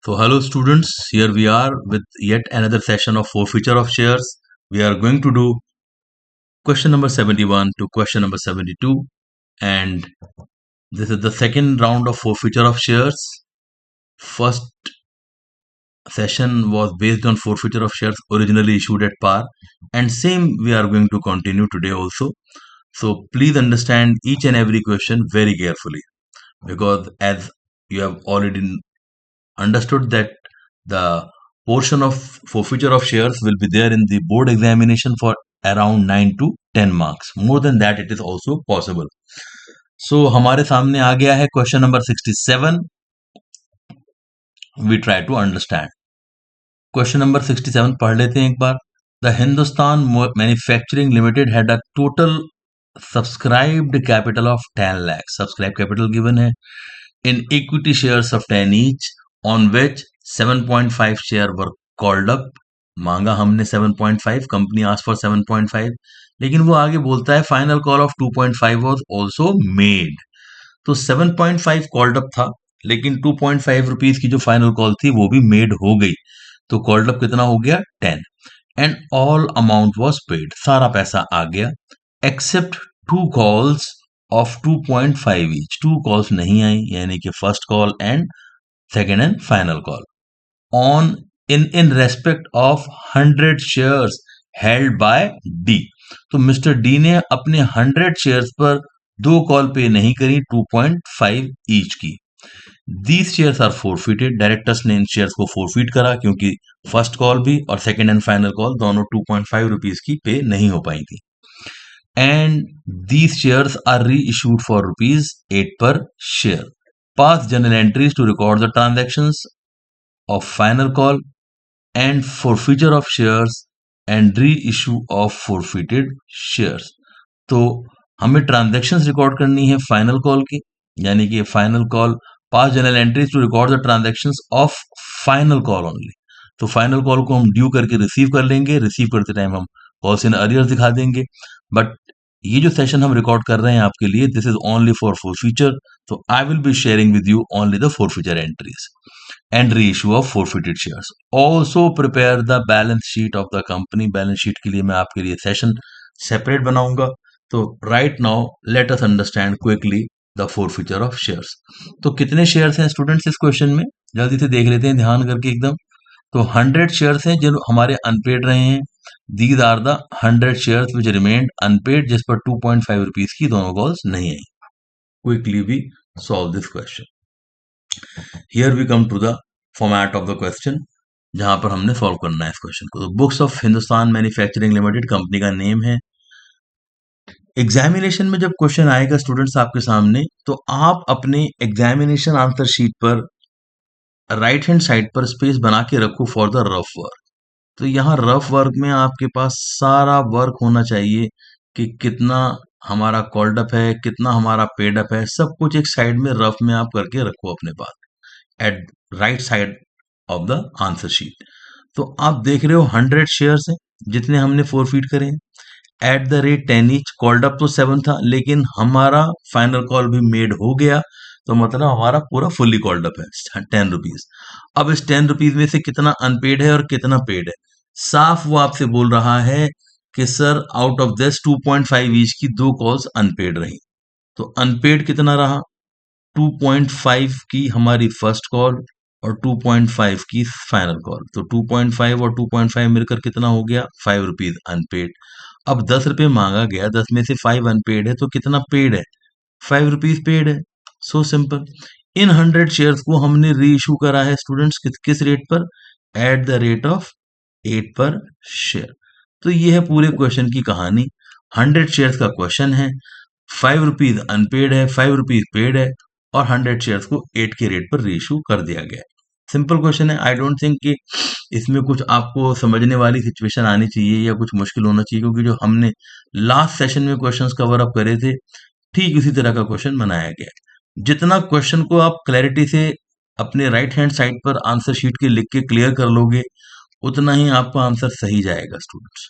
So, hello students, here we are with yet another session of forfeiture of shares. We are going to do question number 71 to question number 72, and this is the second round of forfeiture of shares. First session was based on forfeiture of shares originally issued at par, and same we are going to continue today also. So, please understand each and every question very carefully, because as you have already understood that the portion of forfeiture of shares will be there in the board examination for around 9 to 10 marks. More than that, it is also possible. So हमारे सामने आ गया है question number 67. We try to understand. Question number 67 पढ़ लेते हैं एक बार. The Hindustan Manufacturing Limited had a total subscribed capital of 10 lakhs. Subscribed capital given है in equity shares of 10 each, on which 7.5 share were called up. मांगा हमने 7.5, company ask for 7.5, लेकिन वो आगे बोलता है final call of 2.5 was also made. तो 7.5 called up था, लेकिन 2.5 रुपीज की जो फाइनल कॉल थी वो भी मेड हो गई. तो कॉल्ड अप कितना हो गया? 10. And all amount was paid. सारा पैसा आ गया except 2 calls of 2.5 each. 2 calls नहीं आई, यानी कि first call and second and final call on in respect of 100 shares held by D. तो मिस्टर डी ने अपने 100 शेयर्स पर 2 कॉल पे नहीं करी 2.5 ईच की. These shares are forfeited. Directors ने इन शेयर्स को फोरफिट करा, क्योंकि फर्स्ट कॉल भी और सेकेंड एंड फाइनल कॉल दोनों 2.5 रुपीज की पे नहीं हो पाई थी. And these shares are reissued for rupees 8 per share. Pass journal entries to record the transactions of final call and forfeiture of shares and reissue of forfeited shares. तो हमें transactions record करनी है final call की, यानी कि final call. Pass journal entries to record the transactions of final call only. तो final call को हम ड्यू करके रिसीव कर लेंगे. रिसीव करते टाइम हम कॉल्स इन अरियर्स दिखा देंगे. बट ये जो सेशन हम रिकॉर्ड कर रहे हैं आपके लिए, this is only for forfeiture. तो I will be sharing with you only the forfeiture entries and reissue of forfeited shares. Also prepare the balance sheet of the company. Balance sheet के लिए मैं आपके लिए सेशन सेपरेट बनाऊंगा. तो right now let us understand quickly the forfeiture of shares. तो कितने shares हैं स्टूडेंट्स इस क्वेश्चन में? जल्दी से देख लेते हैं ध्यान करके एकदम. तो 100 शेयर्स हैं जो हमारे अनपेड रहे हैं. These are the 100 shares which remained unpaid, जिस पर 2.5 रुपीज की दोनों कॉल्स नहीं आई. Quickly we solve this question. Here we come to the format of the question, जहां पर हमने सॉल्व करना है इस क्वेश्चन को. तो books of Hindustan manufacturing limited company का नेम है. एग्जामिनेशन में जब क्वेश्चन आएगा स्टूडेंट्स आपके सामने, तो आप अपने एग्जामिनेशन आंसर शीट पर राइट हैंड साइड पर स्पेस बना के रखो फॉर द रफ वर्क. तो यहाँ रफ वर्क में आपके पास सारा वर्क होना चाहिए कि कितना हमारा कॉल्ड अप है, कितना हमारा पेड अप है, सब कुछ एक साइड में रफ में आप करके रखो अपने पास at right side of the answer sheet. तो आप देख रहे हो 100 शेयर्स हैं जितने हमने फोरफीट करे हैं at the rate 10 each. Called up तो 7 था, लेकिन हमारा फाइनल कॉल भी मेड हो गया, तो मतलब हमारा पूरा फुल्ली कॉल्ड अप है 10 रुपीज. अब इस 10 रुपीज में से कितना अनपेड है और कितना पेड है, साफ वो आपसे बोल रहा है कि sir out of this 2.5 each की 2 कॉल्स अनपेड रही. तो अनपेड कितना रहा? 2.5 की हमारी फर्स्ट कॉल और 2.5 की फाइनल कॉल. तो 2.5 और 2.5 मिलकर कितना हो गया? 5 रुपीज अनपेड. अब 10 रुपये मांगा गया, 10 में से 5 अनपेड है, तो कितना पेड है? 5 रुपीज पेड है. So simple. इन 100 शेयर्स को हमने री इशू करा है स्टूडेंट्स किस रेट पर? एट द रेट ऑफ 8 पर शेयर. तो ये है पूरे क्वेश्चन की कहानी. 100 शेयर्स का क्वेश्चन है, 5 रुपीज अनपेड है, 5 रुपीज पेड है, और 100 शेयर्स को 8 के रेट पर रीइशू कर दिया गया. सिंपल क्वेश्चन है. आई डोंट थिंक कि इसमें कुछ आपको समझने वाली सिचुएशन आनी चाहिए या कुछ मुश्किल होना चाहिए, क्योंकि जो हमने लास्ट सेशन में क्वेश्चंस कवर अप करे थे, ठीक उसी तरह का क्वेश्चन बनाया गया. जितना क्वेश्चन को आप क्लैरिटी से अपने राइट हैंड साइड पर आंसर शीट के लिख के क्लियर कर लोगे, उतना ही आपका आंसर सही जाएगा स्टूडेंट्स.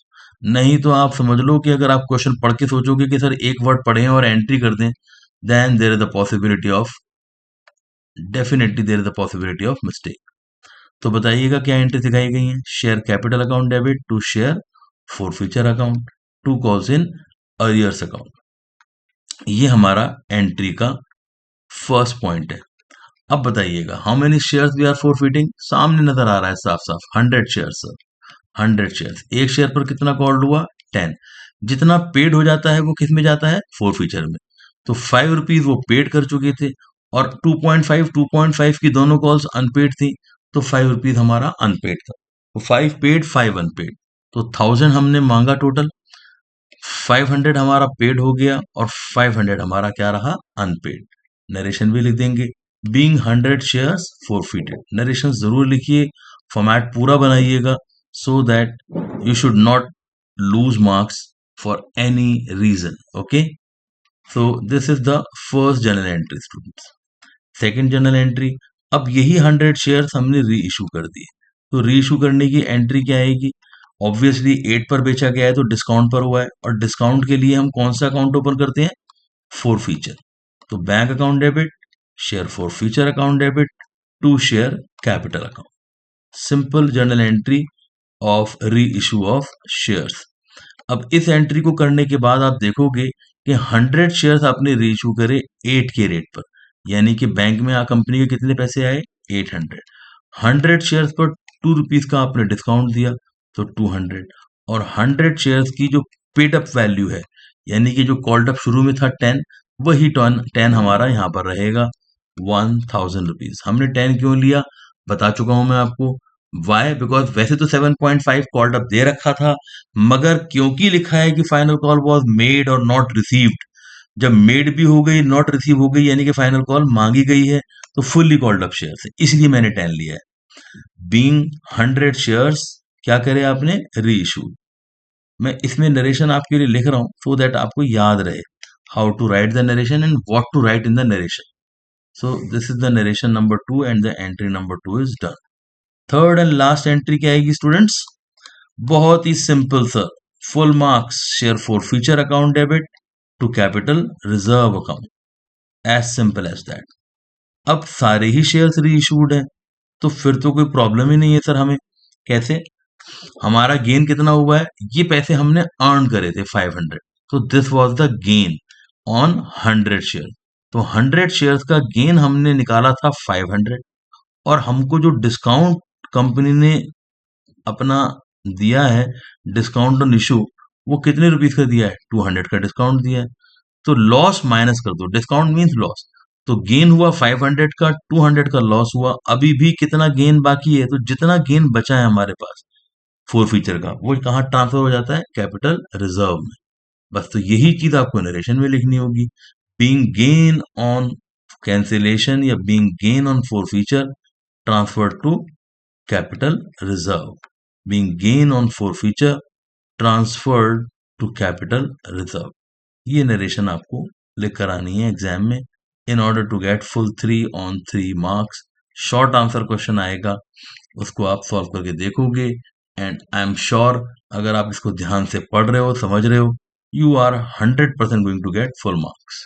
नहीं तो आप समझ लो कि अगर आप क्वेश्चन पढ़ के सोचोगे कि सर एक वर्ड पढ़ें और एंट्री कर दें, then there is the possibility of definitely there is the possibility of mistake. तो बताइएगा क्या एंट्री दिखाई गई है। Share capital account debit to share forfeiture account to calls in arrears account. ये हमारा एंट्री का फर्स्ट पॉइंट है। अब बताइएगा how many shares we are forfeiting. सामने नजर आ रहा है साफ साफ 100 शेयर्स सर, 100 शेयर्स। एक शेयर पर कितना कॉल्ड हुआ 10। जितना पेड हो जाता है वो किस में जाता है फोरफीचर में। तो 5 रुपीज वो पेड कर चुके थे और 2.5 की दोनों कॉल्स अनपेड थी, तो 5 रुपीज हमारा अनपेड था। तो 5 पेड 5 अनपेड, तो 1000 हमने मांगा टोटल, 500 हमारा पेड हो गया और 500 हमारा क्या रहा अनपेड। नरेशन भी लिख देंगे, बीइंग 100 शेयर्स फोरफिटेड। नरेशन जरूर लिखिए, फॉर्मेट पूरा बनाइएगा so that you should not lose marks for any reason. Okay, so this is the first journal entry students. Second journal entry, अब यही 100 शेयर्स हमने री इशू कर दिए, तो री इशू करने की एंट्री क्या आएगी। ऑब्वियसली 8 पर बेचा गया है तो डिस्काउंट पर हुआ है, और डिस्काउंट के लिए हम कौन सा अकाउंट ओपन करते हैं फोरफीचर। तो bank account debit share forfeiture account debit to share capital account. Simple journal entry of reissue of shares. अब इस एंट्री को करने के बाद आप देखोगे कि 100 शेयर्स आपने री इशू करे 8 के रेट पर, यानी कि बैंक में कंपनी के कितने पैसे आए 800। 100 शेयर्स पर 2 रुपीज का आपने डिस्काउंट दिया तो 200, और 100 शेयर्स की जो पेड अप वैल्यू है, यानी कि जो कॉल्ड अप शुरू में था 10, वही 10 हमारा यहाँ पर रहेगा 1000 रुपीज। हमने 10 क्यों लिया बता चुका हूं मैं आपको। वाई, बिकॉज वैसे तो 7.5 कॉल्ड अप दे रखा था, मगर क्योंकि लिखा है कि फाइनल कॉल वॉज मेड और नॉट रिसीव्ड, जब मेड भी हो गई नॉट रिसीव हो गई यानी कि फाइनल कॉल मांगी गई है, तो फुल्ली कॉल्ड अप शेयर है, इसलिए मैंने 10 लिया है। बीइंग 100 शेयर्स क्या करे आपने री इशू। मैं इसमें नरेशन आपके लिए लिख रहा हूं सो दैट आपको याद रहे how to write the narration and what to write in the narration. So this is the narration number 2 and the entry number 2 is done. Third and last entry क्या आएगी स्टूडेंट्स, बहुत ही simple sir, full marks share forfeiture account debit to capital reserve account, as simple as that. अब सारे ही shares री issued है तो फिर तो कोई प्रॉब्लम ही नहीं है सर हमें। कैसे, हमारा गेन कितना हुआ है, ये पैसे हमने अर्न करे थे 500, तो this was the gain on 100 share. तो 100 शेयर्स का गेन हमने निकाला था 500, और हमको जो डिस्काउंट कंपनी ने अपना दिया है, डिस्काउंट ऑन इशू, वो कितने रुपीस का दिया है 200 का डिस्काउंट दिया है। तो लॉस माइनस कर दो, डिस्काउंट मींस लॉस, तो गेन हुआ 500 का, 200 का लॉस हुआ, अभी भी कितना गेन बाकी है, तो जितना गेन बचा है हमारे पास फोर फीचर का, वो कहाँ ट्रांसफर हो जाता है कैपिटल रिजर्व में। बस तो यही चीज आपको नरेशन में लिखनी होगी, बीइंग गेन ऑन कैंसिलेशन या being gain on forfeiture transfer to capital reserve, being gain on forfeiture transferred to capital reserve. ये नरेशन आपको लिख कर आनी है एग्जाम में in order to get full 3 on 3 marks. Short answer question आएगा, उसको आप सॉल्व करके देखोगे, एंड आई एम श्योर अगर आप इसको ध्यान से पढ़ रहे हो समझ रहे हो, you are 100% going to get full marks.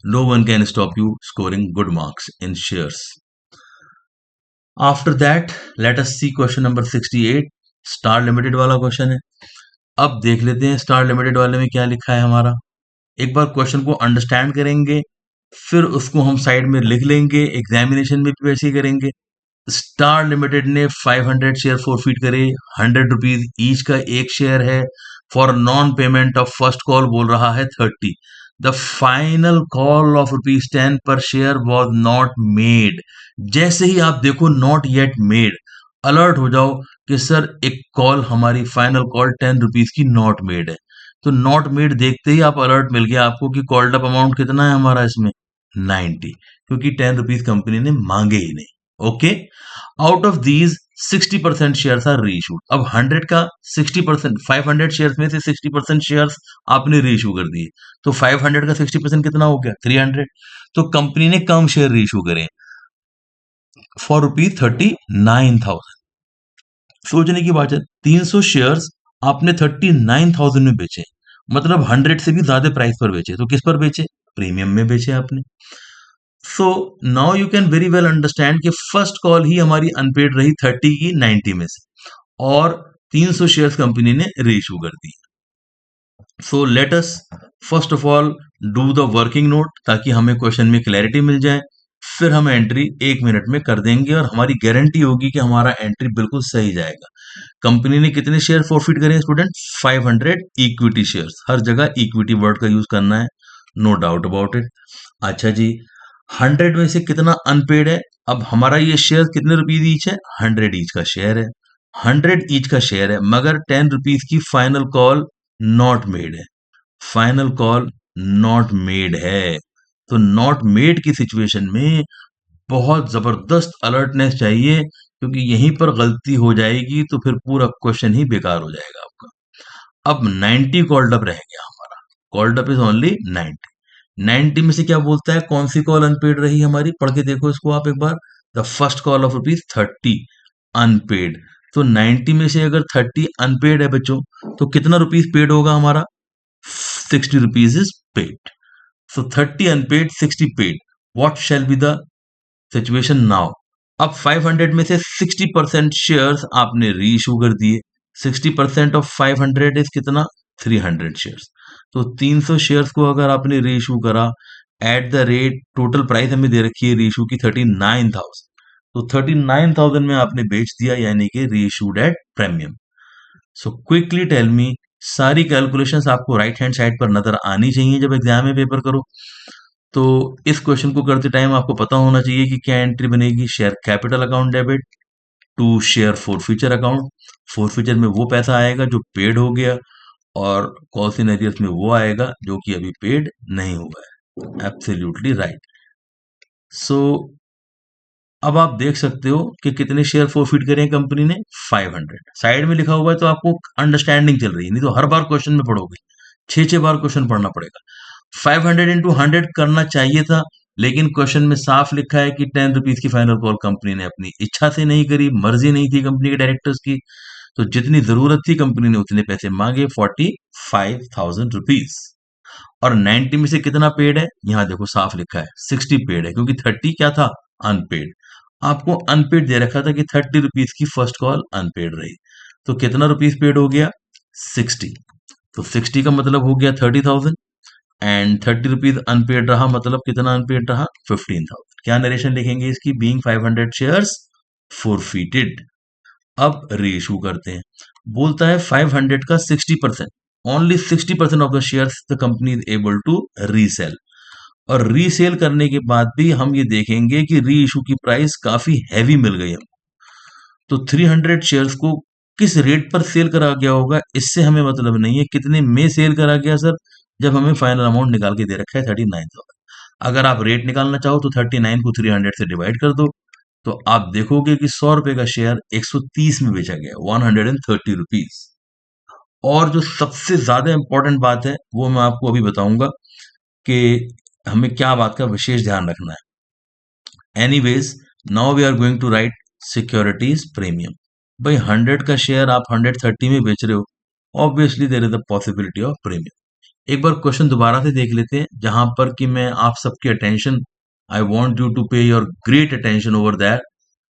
No one can stop you scoring good marks in shares. After that let us see question number 68, star limited वाला क्वेश्चन है। अब देख लेते हैं स्टार लिमिटेड वाले में क्या लिखा है हमारा। एक बार क्वेश्चन को अंडरस्टैंड करेंगे, फिर उसको हम साइड में लिख लेंगे, एग्जामिनेशन में भी वैसे ही करेंगे। स्टार लिमिटेड ने 500 शेयर फोरफिट करे, 100 रुपीज ईच का एक शेयर है, for non payment of first call बोल रहा है 30। The final call of ₹10 per share was not made. जैसे ही आप देखो नॉट येट मेड, अलर्ट हो जाओ कि सर एक कॉल हमारी फाइनल कॉल 10 रुपीज की नॉट मेड है। तो नॉट मेड देखते ही आप अलर्ट मिल गया आपको कि कॉल्ड अप अमाउंट कितना है हमारा इसमें 90, क्योंकि 10 रुपीज कंपनी ने मांगे ही नहीं। Okay, out of these 60% shares are reissued. अब 100 का 60%, 500 शेयर्स में से 60% शेयर्स आपने रीइशू कर दिए, तो 500 का 60% कितना हो गया 300। तो कंपनी ने कम शेयर रीइशू करे फॉर ₹39,000। सोचने की बात है, 300 शेयर्स आपने 39,000 में बेचे, मतलब 100 से भी ज्यादा प्राइस पर बेचे। तो किस पर बेचे, प्रीमियम में बेचे आपने। So now you can very well understand कि फर्स्ट कॉल ही हमारी अनपेड रही 30 की 90 में से, और 300 शेयर्स कंपनी ने रीइश्यू कर दी। So let us first of all do the working note, ताकि हमें क्वेश्चन में क्लैरिटी मिल जाए। फिर हम एंट्री 1 मिनट में कर देंगे और हमारी गारंटी होगी कि हमारा एंट्री बिल्कुल सही जाएगा। कंपनी ने कितने शेयर फॉरफिट करे स्टूडेंट? 500 equity shares. हर जगह इक्विटी वर्ड का यूज करना है, नो डाउट अबाउट इट। अच्छा जी, 100 में से कितना अनपेड है? अब हमारा ये शेयर कितने रुपीज ईच है? 100 ईच का शेयर है, 100 ईच का शेयर है, मगर 10 रुपीज की फाइनल कॉल नॉट मेड है। फाइनल कॉल नॉट मेड है। तो नॉट मेड की सिचुएशन में बहुत जबरदस्त अलर्टनेस चाहिए, क्योंकि यहीं पर गलती हो जाएगी तो फिर पूरा क्वेश्चन ही बेकार हो जाएगा आपका। अब 90 कॉल्ड अप रह गया हमारा। Called up is only 90। 90 में से क्या बोलता है, कौन सी कॉल अनपेड रही हमारी? पढ़ के देखो इसको आप एक बार। The first call of rupees 30 unpaid. तो 90 में से अगर 30 अनपेड है बच्चों, तो कितना रुपीज पेड होगा हमारा? 60 rupees is paid. So 30 unpaid, 60 paid. What shall be the situation now? अब 500 में से 60% शेयर्स आपने री इशू कर दिए। 60% ऑफ 500 इज कितना? 300 शेयर्स। तो 300 शेयर्स को अगर आपने री इशू करा eight the rate, total price हमें दे रखी है री इशू की 39,000, तो 39,000 में आपने बेच दिया, यानी कि reissued at premium. So quickly tell me, सारी कैलकुलेशंस आपको राइट हैंड साइड पर नजर आनी चाहिए जब एग्जाम में पेपर करो। तो इस क्वेश्चन को करते टाइम आपको पता होना चाहिए कि क्या एंट्री बनेगी। Share capital account debit to share forfeiture account. Forfeiture में वो पैसा आएगा जो पेड हो गया, और कॉल्स इन एरियर्स में वो आएगा जो कि अभी पेड नहीं हुआ है। Absolutely right. सो अब आप देख सकते हो कि कितने शेयर फॉरफिट करें कंपनी ने? 500। साइड में लिखा हुआ है तो आपको अंडरस्टैंडिंग चल रही है, नहीं तो हर बार क्वेश्चन में पढ़ोगे, 6 बार क्वेश्चन पढ़ना पड़ेगा। 500 इंटू 100 करना चाहिए था, लेकिन क्वेश्चन में साफ लिखा है कि 10 रुपीज की फाइनल कॉल कंपनी ने अपनी इच्छा से नहीं करी, मर्जी नहीं थी कंपनी के डायरेक्टर्स की। तो जितनी जरूरत थी कंपनी ने उतने पैसे मांगे, 45,000 रुपीज। और 90 में से कितना पेड है? यहाँ देखो साफ लिखा है 60 पेड है, क्योंकि 30 क्या था? अनपेड। आपको अनपेड दे रखा था कि 30 रुपीज की फर्स्ट कॉल अनपेड रही, तो कितना रुपीज पेड हो गया? 60। तो 60 का मतलब हो गया 30,000, एंड 30 रुपीज अनपेड रहा, मतलब कितना अनपेड रहा? 15,000। क्या नरेशन लिखेंगे इसकी? Being 500 shares forfeited. अब रीइशू करते हैं। बोलता है 500 का 60%, only 60% of the shares the company is able to resell. और रीसेल करने के बाद भी हम ये देखेंगे कि री इशू की प्राइस काफी हैवी मिल गई हमको। तो 300 शेयर्स को किस रेट पर सेल करा गया होगा इससे हमें मतलब नहीं है। कितने में सेल करा गया सर? जब हमें फाइनल अमाउंट निकाल के दे रखा है 39,000। अगर आप रेट निकालना चाहो तो 39 को 300 से डिवाइड कर दो, तो आप देखोगे कि 100 रुपए का शेयर 130 में बेचा गया, 130 रुपीज। और जो सबसे ज्यादा इंपॉर्टेंट बात है वो मैं आपको अभी बताऊंगा कि हमें क्या बात का विशेष ध्यान रखना है। Anyways, now we are going to write securities premium. भाई 100 का शेयर आप 130 में बेच रहे हो, obviously there is a possibility of premium. एक बार क्वेश्चन दोबारा से देख लेते हैं, जहां पर कि मैं आप सबकी attention, I want you to pay your great attention over that.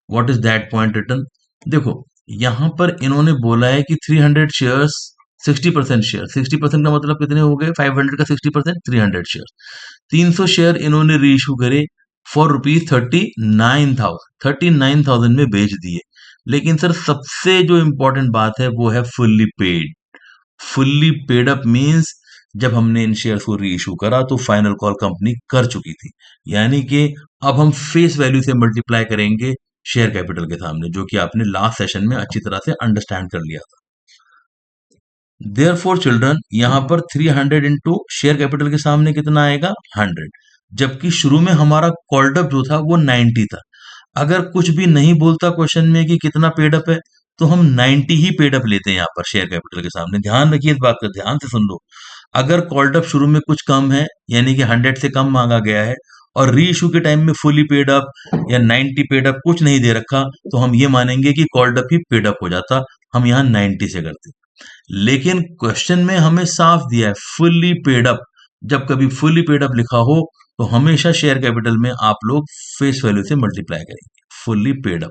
What is that point return? देखो, यहां पर इन्होंने बोला है कि 300 शेयर्स 60% शेयर, 60% का मतलब कितने हो गए? 500 का 60% 300 शेयर। 300 शेयर इन्होंने रीइश्यू करे फॉर रुपीज 39,000 में बेच दिए। लेकिन सर सबसे जो इंपॉर्टेंट बात है वो है fully paid. Fully paid up means जब हमने इन शेयर्स को री इशू करा तो फाइनल कॉल कंपनी कर चुकी थी, यानी कि अब हम फेस वैल्यू से मल्टीप्लाई करेंगे शेयर कैपिटल के सामने, जो कि आपने लास्ट सेशन में अच्छी तरह से अंडरस्टैंड कर लिया था। देयर फॉर चिल्ड्रन, यहां पर 300 इंटू शेयर कैपिटल के सामने कितना आएगा? 100। जबकि शुरू में हमारा कॉल्ड अप जो था वो 90 था। अगर कुछ भी नहीं बोलता क्वेश्चन में कि कितना पेड अप है, तो हम 90 ही पेड अप लेते हैं यहाँ पर शेयर कैपिटल के सामने। ध्यान रखिए इस बात का, ध्यान से सुन लो। अगर कॉल्ड अप शुरू में कुछ कम है, यानी कि 100 से कम मांगा गया है, और री इशू के टाइम में फुली पेड अप या 90 पेड अप कुछ नहीं दे रखा, तो हम ये मानेंगे कि कॉल्ड अप ही पेड अप हो जाता। हम यहाँ 90 से करते। लेकिन क्वेश्चन में हमें साफ दिया है फुल्ली पेड अप। जब कभी फुल्ली पेड अप लिखा हो तो हमेशा शेयर कैपिटल में आप लोग फेस वैल्यू से मल्टीप्लाई करेंगे, fully paid up.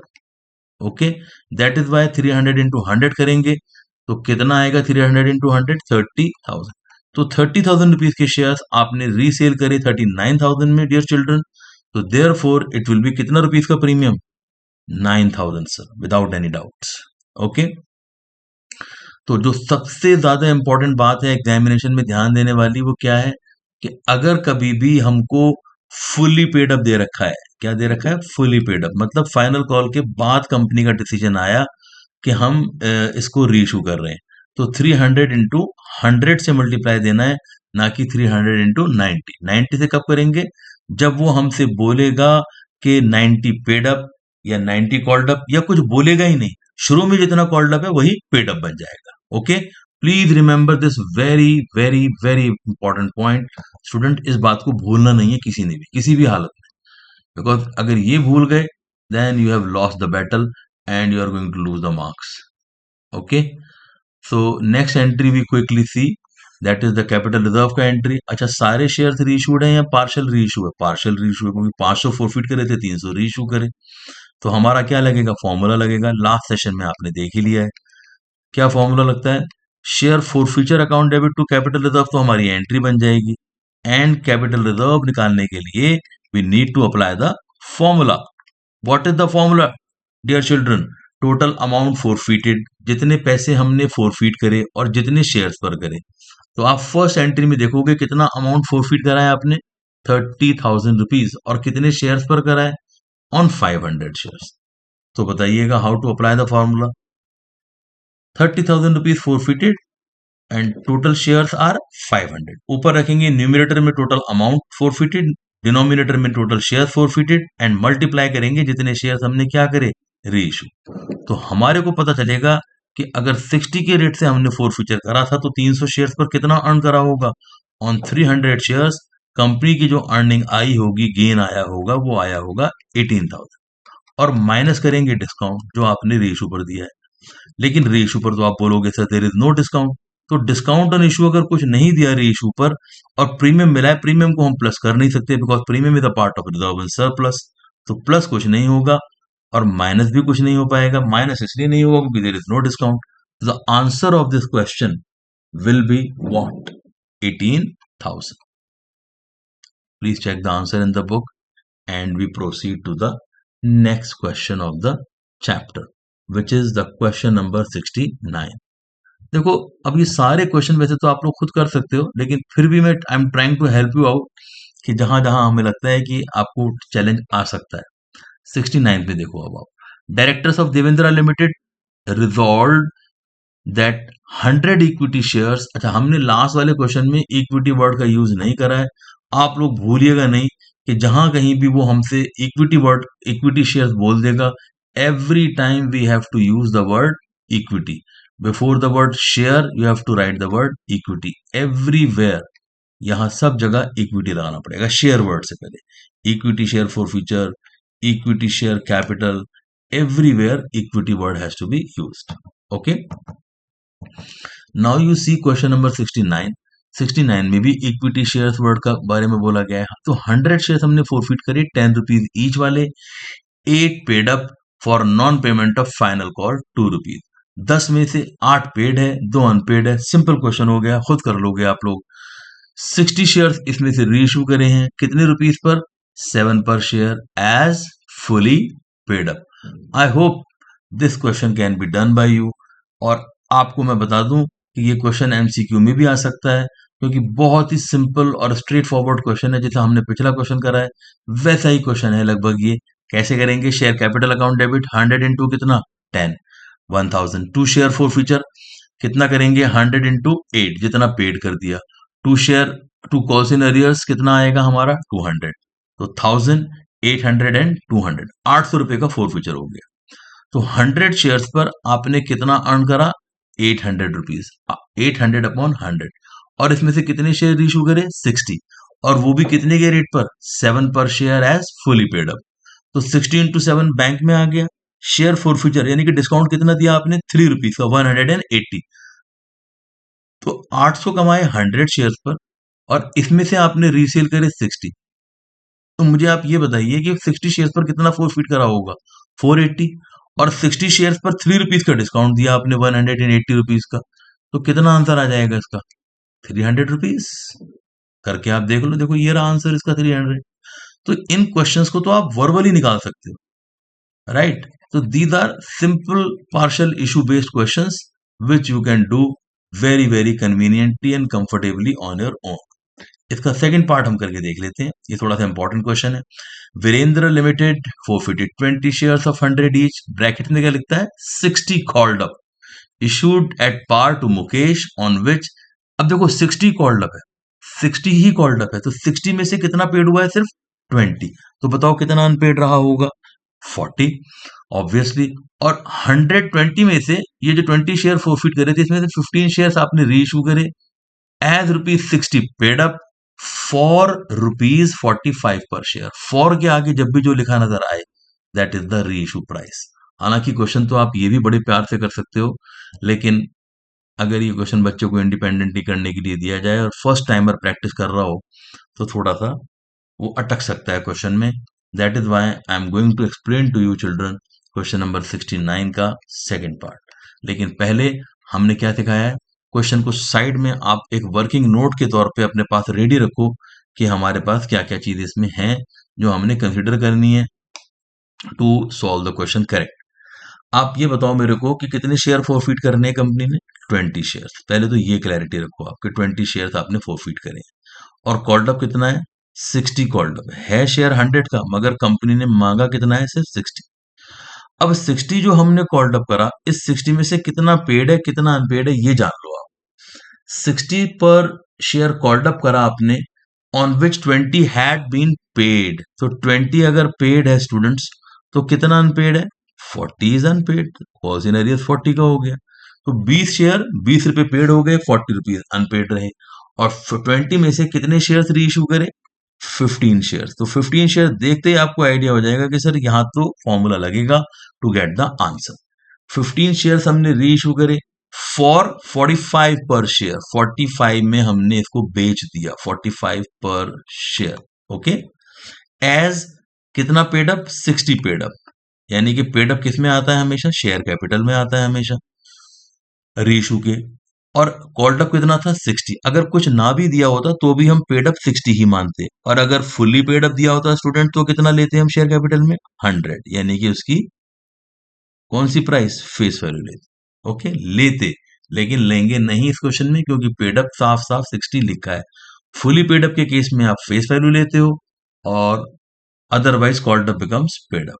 Okay, that is why 300 into 100 करेंगे तो कितना आएगा? 300 इंटू 100, 30,000। तो 30,000 रुपीज के शेयर्स आपने रीसेल करे 39,000 में, डियर चिल्ड्रन। तो therefore it will be कितना रुपीज का premium? 9,000 sir, without any doubts. Okay, तो जो सबसे ज्यादा इंपॉर्टेंट बात है एग्जामिनेशन में ध्यान देने वाली, वो क्या है कि अगर कभी भी हमको फुल्ली पेड अप दे रखा है, क्या दे रखा है? फुल्ली पेड अप, मतलब फाइनल कॉल के बाद कंपनी का डिसीजन आया कि हम इसको रीइशू कर रहे हैं, तो 300 इंटू 100 से मल्टीप्लाई देना है, ना कि 300 इंटू 90। 90 से कब करेंगे? जब वो हमसे बोलेगा कि 90 पेड अप या 90 कॉल्ड अप, या कुछ बोलेगा ही नहीं, शुरू में जितना कॉल्ड अप है वही पेड अप बन जाएगा। Okay, please remember this very very very important point. Student, इस बात को भूलना नहीं है किसी ने भी, किसी भी हालत में, बिकॉज अगर ये भूल गए then you have lost the battle and you are going to lose the marks. Okay, so next entry we quickly see, that is the capital reserve का एंट्री। अच्छा, सारे शेयर्स रीइशूड हैं या पार्शियल रीइशू है? Partial reissue है, क्योंकि 500 forfeit करे थे, 300 रीइशू करे। तो हमारा क्या लगेगा? फॉर्मूला लगेगा, लास्ट सेशन में आपने देख ही लिया है। क्या फॉर्मूला लगता है? Share forfeiture account debit to capital reserve, तो हमारी एंट्री बन जाएगी। एंड कैपिटल रिजर्व निकालने के लिए we need to apply the formula. What is the formula dear children? Total amount forfeited, जितने पैसे हमने फॉरफीट करे और जितने शेयर्स पर करे। तो आप फर्स्ट एंट्री में देखोगे कितना अमाउंट फॉरफीट करा है आपने? 30,000 रुपीज। और कितने शेयर्स पर करा है? On 500 shares. तो बताइएगा how to apply the formula. 30,000 rupees forfeited and total shares are 500। ऊपर रखेंगे न्यूमिनेटर में टोटल अमाउंट फॉरफिटेड, डिनोमिनेटर में total share forfeited, and multiply करेंगे जितने शेयर्स हमने क्या करे? रीइशू। तो हमारे को पता चलेगा कि अगर 60 के रेट से हमने फॉरफिचर करा था तो 300 शेयर्स पर कितना अर्न करा होगा? ऑन 300 शेयर्स कंपनी की जो अर्निंग आई होगी, गेन आया होगा, वो आया होगा 18,000। और माइनस करेंगे डिस्काउंट जो आपने रीइशू पर दिया है। लेकिन रीइशू पर तो आप बोलोगे sir there is no discount. तो डिस्काउंट ऑन इशू अगर कुछ नहीं दिया रीइशू पर और प्रीमियम मिला है, प्रीमियम को हम प्लस कर नहीं सकते, because premium is a part of reserve and surplus. तो प्लस कुछ नहीं होगा और माइनस भी कुछ नहीं हो पाएगा। माइनस इसलिए नहीं होगा क्योंकि there is no discount. The answer of this question will be what? 18,000। Please check the answer in the book and we proceed to the next question of the chapter, which is the question number 69। देखो, अब ये सारे question वैसे तो आप लोग खुद कर सकते हो, लेकिन फिर भी मैं I am trying to help you out कि जहां जहां हमें लगता है कि आपको चैलेंज आ सकता है। 69 पे देखो, अब आप directors of Devendra limited resolve that 100 equity shares. अच्छा, हमने लास्ट वाले क्वेश्चन में इक्विटी वर्ड का यूज नहीं करा है। आप लोग भूलिएगा नहीं कि जहां कहीं भी वो हमसे इक्विटी वर्ड, इक्विटी शेयर्स बोल देगा, every time we have to use the word equity. Before the word share you have to write the word equity. Everywhere, यहां सब जगह इक्विटी लगाना पड़ेगा शेयर वर्ड से पहले। Equity share forfeiture, equity share capital, everywhere equity word has to be used. Okay, now you see question number 69। 69 में भी equity shares word का बारे में बोला गया है। तो 100 शेयर्स हमने फॉरफिट करे 10 रुपीज ईच वाले। 8 paid up for non payment of final call 2 rupees. 10 में से 8 पेड है, 2 अनपेड है। सिंपल क्वेश्चन हो गया, खुद कर लोगे आप लोग। 60 शेयर्स इसमें से रीइशू करे हैं, कितने रुपीज पर? 7 per share as fully paid up. I hope this question can be done by you. और आपको मैं बता दूं कि ये क्वेश्चन एमसीक्यू में भी आ सकता है, क्योंकि बहुत ही सिंपल और स्ट्रेट फॉरवर्ड क्वेश्चन है। जैसा हमने पिछला क्वेश्चन करा है वैसा ही क्वेश्चन है लगभग ये। कैसे करेंगे? Share capital account debit 100 into कितना? 10, 1000। टू शेयर फॉर फ्यूचर कितना करेंगे? 100 इंटू 8, जितना पेड कर दिया। To share, to calls in arrears कितना आएगा हमारा? 200। तो 1000, 800 एंड 200, 800 रुपए का फॉर फ्यूचर हो गया। तो 100 शेयर्स पर आपने कितना अर्न करा? 800 रुपीज। 800 अपॉन 100। और इसमें से कितने शेयर इशू करे? 60। और वो भी कितने के रेट पर? 7 per share as fully paid up. तो 60 इंटू 7 बैंक में आ गया। शेयर फॉर फ्यूचर यानी कि डिस्काउंट कितना दिया आपने? 3 रुपीज का, 180। तो 800 कमाए 100 शेयर्स पर, और इसमें से आपने रीसेल करे 60। तो मुझे आप ये बताइए कि 60 शेयर्स पर कितना फोरफिट करा होगा? 480। और 60 शेयर्स पर 3 रुपीज का डिस्काउंट दिया आपने 180 रुपीज का, तो कितना आंसर आ जाएगा इसका? 300 रुपीज। करके आप देख लो, देखो ये रहा आंसर इसका 300। तो इन क्वेश्चंस को तो आप वर्बली निकाल सकते हो, राइट? तो these are simple partial issue based questions which you can do very very conveniently and comfortably on your own. इसका सेकंड पार्ट हम करके देख लेते हैं, ये थोड़ा सा इंपॉर्टेंट क्वेश्चन है। Virendra limited forfeited 20 shares of 100 each, bracket में क्या लिखता है? 60 called up issued at par to Mukesh on which. अब देखो 60 कॉल्ड अप है, 60 ही कॉल्ड अप है, तो 60 में से कितना पेड हुआ है? सिर्फ 20। तो बताओ कितना अनपेड रहा होगा? 40 ऑब्वियसली। और 120 में से ये जो 20 शेयर फोरफिट करे थे, इसमें से 15 शेयर्स आपने री इशू करे एज ₹60 पेड अप फॉर ₹45 पर शेयर। फॉर के आगे जब भी जो लिखा नजर आए, दैट इज द री इशू प्राइस। हालांकि क्वेश्चन तो आप ये भी बड़े प्यार से कर सकते हो, लेकिन अगर ये क्वेश्चन बच्चों को इंडिपेंडेंटली करने के लिए दिया जाए और फर्स्ट टाइमर प्रैक्टिस कर रहा हो, तो थोड़ा सा वो अटक सकता है क्वेश्चन में। That is why I am going to explain to you children question number 69 का सेकेंड पार्ट। लेकिन पहले हमने क्या सिखाया है? क्वेश्चन को साइड में आप एक वर्किंग नोट के तौर पे अपने पास रेडी रखो कि हमारे पास क्या क्या चीज इसमें है जो हमने कंसिडर करनी है to solve the question correct. आप ये बताओ मेरे को कि कितने शेयर फोरफिट करने हैं कंपनी ने? 20 शेयर्स। पहले तो ये क्लैरिटी रखो आपके 20 शेयर्स आपने फोरफिट करे। और कॉल्ड अप कितना है? 60 कॉल्ड अप है शेयर 100 का, मगर कंपनी ने मांगा कितना है? सिर्फ 60। अब 60 जो हमने कॉल्ड अप करा, इस 60 में से कितना पेड है कितना अनपेड है ये जान लो आप। 60 पर शेयर कॉल्ड अप करा आपने, on which 20 had been paid. तो 20 अगर पेड है स्टूडेंट्स, तो कितना अनपेड है? 40 is unpaid. Calls in arrears 40 का हो गया। तो 20 शेयर 20 रुपए पेड हो गए, 40 रुपीज अनपेड रहे। और 20 में से कितने शेयर्स री इशू करे? 15 शेयर्स। तो 15 शेयर देखते ही आपको आइडिया हो जाएगा कि सर यहां तो फॉर्मूला लगेगा to get the answer. 15 shares हमने री इशू करे फॉर 45 पर शेयर। 45 में हमने इसको बेच दिया, 45 पर शेयर। ओके। एज कितना पेड अप? 60 paid up. यानी कि पेड अप किस में आता है? हमेशा शेयर कैपिटल में आता है हमेशा, री इशू के। और कॉल्ड अप कितना था? 60। अगर कुछ ना भी दिया होता तो भी हम पेड अप 60 ही मानते, और अगर फुल्ली पेड अप दिया होता स्टूडेंट तो कितना लेते हम शेयर कैपिटल में? 100। यानी कि उसकी कौन सी प्राइस? फेस वैल्यू लेते। ओके, लेते, लेकिन लेंगे नहीं इस क्वेश्चन में, क्योंकि पेड अप साफ साफ 60 लिखा है। फुली पेड अप के केस में आप फेस वैल्यू लेते हो, और otherwise called up becomes paid up.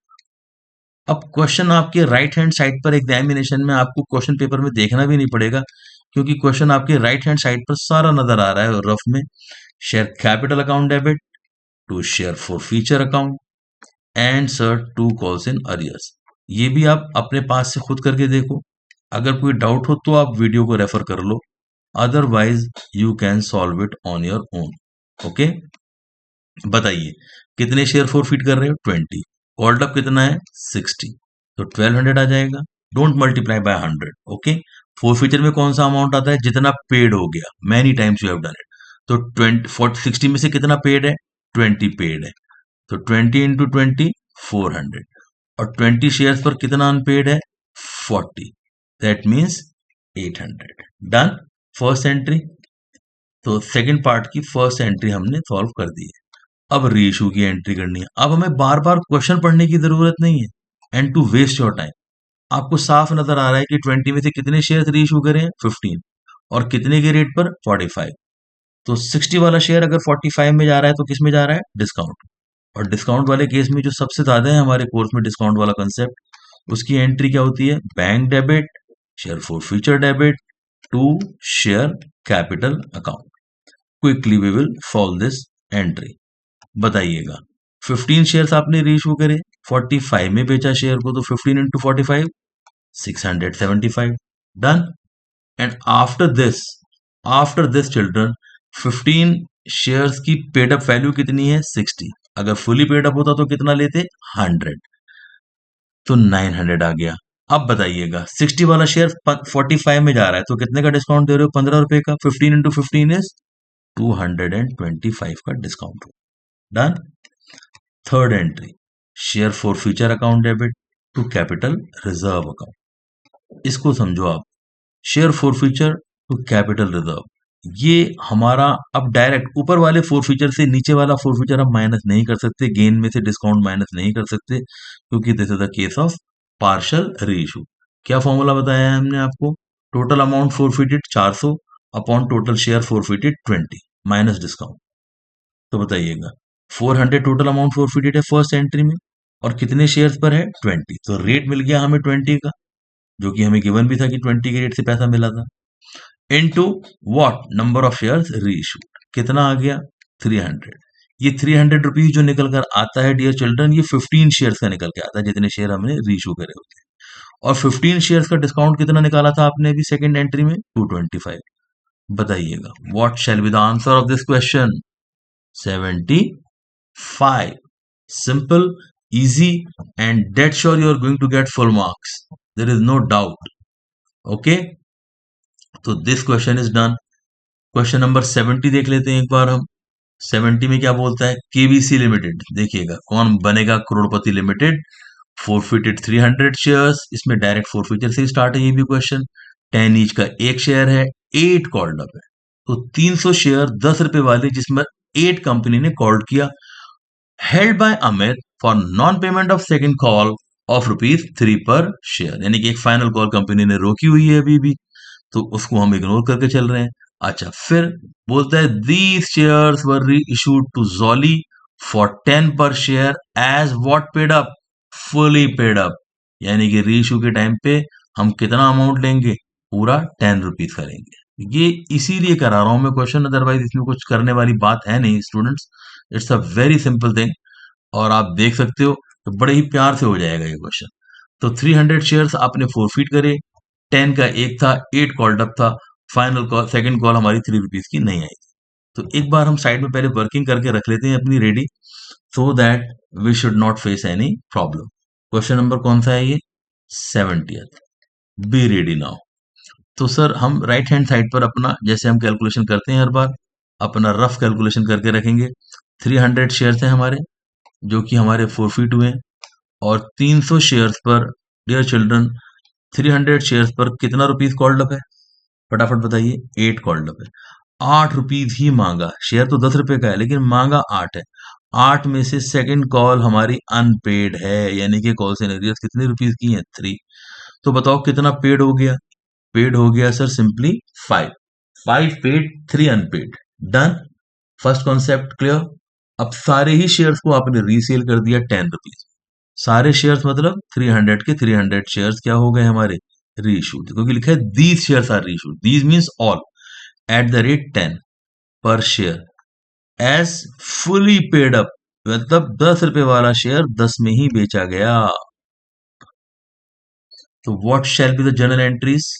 अब क्वेश्चन आपके राइट हैंड साइड पर एग्जामिनेशन में आपको क्वेश्चन पेपर में देखना भी नहीं पड़ेगा, क्योंकि क्वेश्चन आपके राइट हैंड साइड पर सारा नजर आ रहा है रफ में। Share capital account debit to share forfeiture account and sir to calls in arrears. ये भी आप अपने पास से खुद करके देखो। अगर कोई डाउट हो तो आप वीडियो को रेफर कर लो, otherwise you can solve it on your own. Okay, बताइए कितने शेयर फोरफिट कर रहे हो? 20। कॉल्ड अप कितना है? 60। तो 1200 आ जाएगा। Don't multiply by 100। ओके, फोरफिचर में कौन सा अमाउंट आता है? जितना पेड हो गया, many times you have done it. तो 60 में से कितना पेड है? 20 पेड है। तो 20 इंटू 20 400। और 20 शेयर्स पर कितना अनपेड है? 40। That means 800। Done first entry. तो सेकंड पार्ट की फर्स्ट एंट्री हमने सॉल्व कर दी है। अब रीइशू की एंट्री करनी है। अब हमें बार बार क्वेश्चन पढ़ने की जरूरत नहीं है and to waste your time. आपको साफ नजर आ रहा है कि 20 में से कितने शेयर रीइशू करें? 15। और कितने के रेट पर? 45। तो 60 वाला शेयर अगर 45 में जा रहा है तो किस में जा रहा है? डिस्काउंट। और डिस्काउंट वाले केस में जो सबसे ज्यादा है हमारे कोर्स में डिस्काउंट वाला कंसेप्ट, उसकी एंट्री क्या होती है? Bank debit, share forfeiture debit to share capital account. Quickly we will solve this entry. बताइएगा, 15 शेयर्स आपने रीइशू करे, 45 में बेचा शेयर को, तो 15 into 45 675। Done. And after this children, 15 shares की पेड अप वैल्यू कितनी है? 60। अगर फुली पेड अप होता तो कितना लेते? 100। तो 900 आ गया। अब बताइएगा 60 वाला शेयर 45 में जा रहा है तो कितने का डिस्काउंट दे रहे हो? 15 रुपए का। 15 इंटू 15 इज 225 का discount. Done. Third entry, share forfeiture account debit to capital reserve account. इसको समझो आप, share forfeiture to capital reserve, ये हमारा अब डायरेक्ट ऊपर वाले फोर फीचर से नीचे वाला फोर फीचर हम माइनस नहीं कर सकते, गेन में से डिस्काउंट माइनस नहीं कर सकते, क्योंकि this is the case of partial reissue. क्या फॉर्मूला बताया है हमने आपको? Total amount forfeited 400 upon total share forfeited 20 minus discount. तो बताइएगा, 400 टोटल अमाउंट फोरफिटेड है फर्स्ट एंट्री में, और कितने शेयर्स पर है? 20। तो रेट मिल गया हमें 20 का, जो कि हमें गिवन भी था कि 20 के रेट से पैसा मिला था, into what, number of shares reissued. कितना आ गया? 300। ये 300 रुपीज जो निकल कर आता है डियर चिल्ड्रन, ये 15 शेयर्स का निकल के आता है, जितने शेयर हमने रीइश्यू करे होते हैं। और 15 शेयर्स का डिस्काउंट कितना निकाला था आपने अभी सेकंड एंट्री में? 225। बताइएगा, what shall be the answer of this question? 75। Simple, easy, and dead sure you are going to get full marks. There is no doubt. Okay, तो this question is done. Question number 70 देख लेते हैं एक बार हम। 70 में क्या बोलता है? केबीसी लिमिटेड, देखिएगा कौन बनेगा करोड़पति लिमिटेड, फोरफिटेड 300 शेयर्स, इसमें डायरेक्ट फोरफिटर से स्टार्ट है ये भी क्वेश्चन। 10 ईच का एक शेयर है, 8 कॉल्ड अप है, तो 300 शेयर 10 रुपए वाले, जिसमें 8 कंपनी ने कॉल्ड किया, held by Amit for non payment of second call of ₹3 पर शेयर, यानी कि एक फाइनल कॉल कंपनी ने रोकी हुई है अभी भी, तो उसको हम इग्नोर करके चल रहे हैं। अच्छा, फिर बोलता है दीज शेयर्स वर री issued to jolly for 10 per share as what paid up, fully paid up, यानी कि री इशू के टाइम पे हम कितना अमाउंट लेंगे? पूरा 10 रुपीज का लेंगे। ये इसीलिए करा रहा हूं मैं क्वेश्चन, अदरवाइज इसमें कुछ करने वाली बात है नहीं students, it's a very simple thing, और आप देख सकते हो तो बड़े ही प्यार से हो जाएगा ये क्वेश्चन। तो 300 शेयर्स आपने फोरफीट करे, 10 का एक था, 8 कॉल्ड अप था, फाइनल कॉल सेकंड कॉल हमारी 3 रुपीज की नहीं आई थी। तो एक बार हम साइड में पहले वर्किंग करके रख लेते हैं अपनी ready, so that we should not face any problem. Question number कौन सा है ये? 70। Be ready now. तो सर हम राइट हैंड साइड पर अपना, जैसे हम कैलकुलेशन करते हैं हर बार, अपना रफ कैलकुलेशन करके रखेंगे। 300 शेयर्स हैं हमारे, जो कि हमारे फोरफीट हुए, और 300 शेयर्स पर डियर चिल्ड्रन, 300 शेयर्स पर कितना रुपीज कॉल्ड अप है? फटाफट बताइए। 8 कॉल्ड अप है, 8 रुपीज ही मांगा। शेयर तो 10 रुपए का है, लेकिन मांगा 8 है। 8 में से सेकंड कॉल हमारी अनपेड है, यानी कि कॉल इन एरियर्स कितने रुपीज की है? 3। तो बताओ कितना पेड हो गया? पेड हो गया sir simply 5। 5 paid, 3 unpaid. Done. First concept clear. अब सारे ही शेयर्स को आपने रीसेल कर दिया 10 रुपीज। सारे शेयर्स मतलब 300 के 300 शेयर्स क्या हो गए हमारे? रीइश्यूड, क्योंकि लिखा है these shares are reissued, these means all, at the rate 10 per share as fully paid up, मतलब 10 रुपए वाला शेयर 10 में ही बेचा गया। तो what shall be the general entries?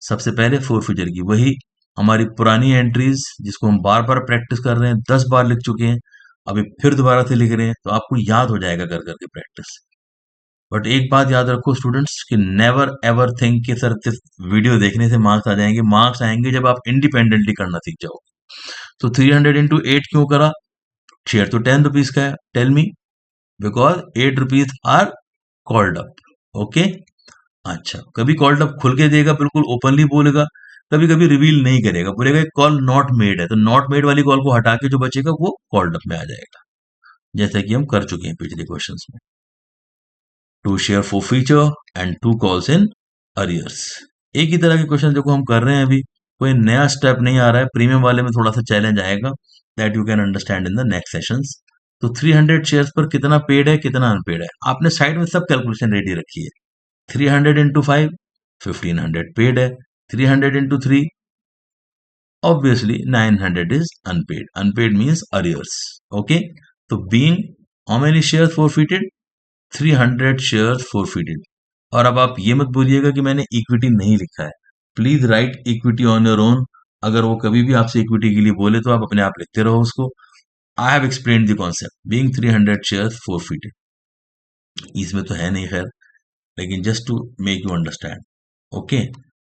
सबसे पहले फोरफिटर की, वही हमारी पुरानी एंट्रीज जिसको हम बार बार प्रैक्टिस कर रहे हैं, 10 बार लिख चुके हैं, अभी फिर दोबारा से लिख रहे हैं, तो आपको याद हो जाएगा कर करके प्रैक्टिस। बट एक बात याद रखो स्टूडेंट्स कि नेवर एवर थिंक कि सर सिर्फ वीडियो देखने से मार्क्स आ जाएंगे। मार्क्स आएंगे जब आप इंडिपेंडेंटली करना सीख जाओ। तो 300 इंटू 8 क्यों करा? शेयर तो 10 रुपीज का है, tell me. Because 8 rupees are called up. Okay, अच्छा, कभी कॉल्ड अप खुल के देगा, बिल्कुल ओपनली बोलेगा, कभी कभी रिवील नहीं करेगा, बोलेगा कॉल नॉट मेड है, तो नॉट मेड वाली कॉल को हटा के जो बचेगा वो कॉल्ड अप में आ जाएगा, जैसा कि हम कर चुके हैं पिछले क्वेश्चंस में। To share forfeiture and to calls in arrears, एक ही तरह के क्वेश्चन देखो हम कर रहे हैं अभी, कोई नया स्टेप नहीं आ रहा है। प्रीमियम वाले में थोड़ा सा चैलेंज आएगा, that you can understand in the next sessions. तो 300 शेयर्स पर कितना पेड है, कितना अनपेड है, आपने साइड में सब कैलकुलेशन रेडी रखी है। 300 इंटू 5, 1500 पेड है। 300 into 3, obviously 900 is unpaid. Unpaid means arrears. Okay, तो being how many shares forfeited? 300 shares forfeited. और अब आप ये मत बोलिएगा कि मैंने इक्विटी नहीं लिखा है, please right equity on your own. अगर वो कभी भी आपसे इक्विटी के लिए बोले तो आप अपने आप लिखते रहो उसको। I have explain the concept being 300 shares forfeited, इसमें तो है नहीं खैर, लेकिन just to make you understand. Okay,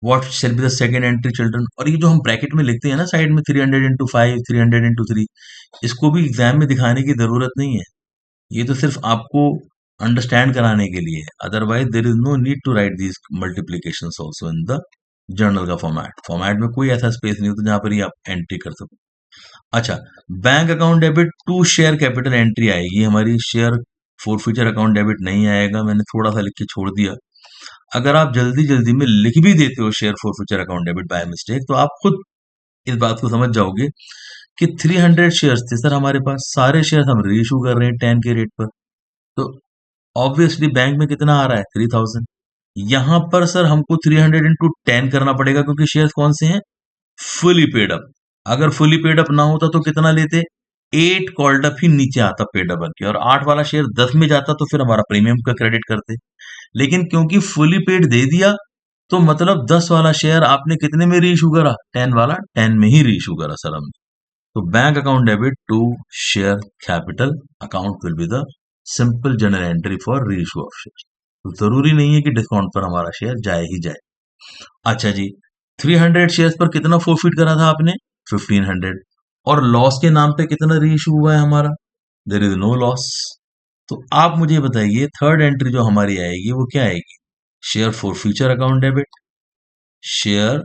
what shall be the second entry children? और ये जो हम ब्रैकेट में लिखते हैं ना साइड में, 300 इंटू 5, 300 इंटू 3, इसको भी एग्जाम में दिखाने की जरूरत नहीं है। ये तो सिर्फ आपको अंडरस्टैंड कराने के लिए है, otherwise there is no need to write these multiplication also in the journal का फॉर्मेट में कोई ऐसा स्पेस नहीं होता जहां पर ही आप एंट्री कर सको। अच्छा, bank account debit to share capital entry आएगी हमारी, share forfeiture account debit नहीं आएगा, मैंने थोड़ा सा लिख के छोड़ दिया। अगर आप जल्दी जल्दी में लिख भी देते हो share forfeiture account debit by mistake, तो आप खुद इस बात को समझ जाओगे कि 300 शेयर्स थे सर हमारे पास, सारे शेयर्स हम रीइश्यू कर रहे हैं 10 के रेट पर, तो ऑब्वियसली बैंक में कितना आ रहा है 3000। यहां पर सर हमको 300 इंटू 10 करना पड़ेगा, क्योंकि शेयर्स कौन से हैं, फुली पेड अप। अगर फुली पेड अप ना होता तो कितना लेते, 8 कॉल्ड अप ही नीचे आता पेड अप के, और 8 वाला शेयर 10 में जाता तो फिर हमारा प्रीमियम का क्रेडिट करते। लेकिन क्योंकि फुली पेड दे दिया, तो मतलब 10 वाला शेयर आपने कितने में रीइश्यू करा, 10 वाला 10 में ही रीइश्यू करा सर हमने। तो bank account debit to share capital account will be the simple journal entry for reissue of share. तो जरूरी नहीं है कि डिस्काउंट पर हमारा शेयर जाए ही जाए। अच्छा जी, 300 शेयर्स पर कितना फोरफिट करा था आपने, 1500, और लॉस के नाम पे कितना रीइश्यू हुआ है हमारा, देर इज नो लॉस। तो आप मुझे बताइए थर्ड एंट्री जो हमारी आएगी वो क्या आएगी, share forfeiture account debit, share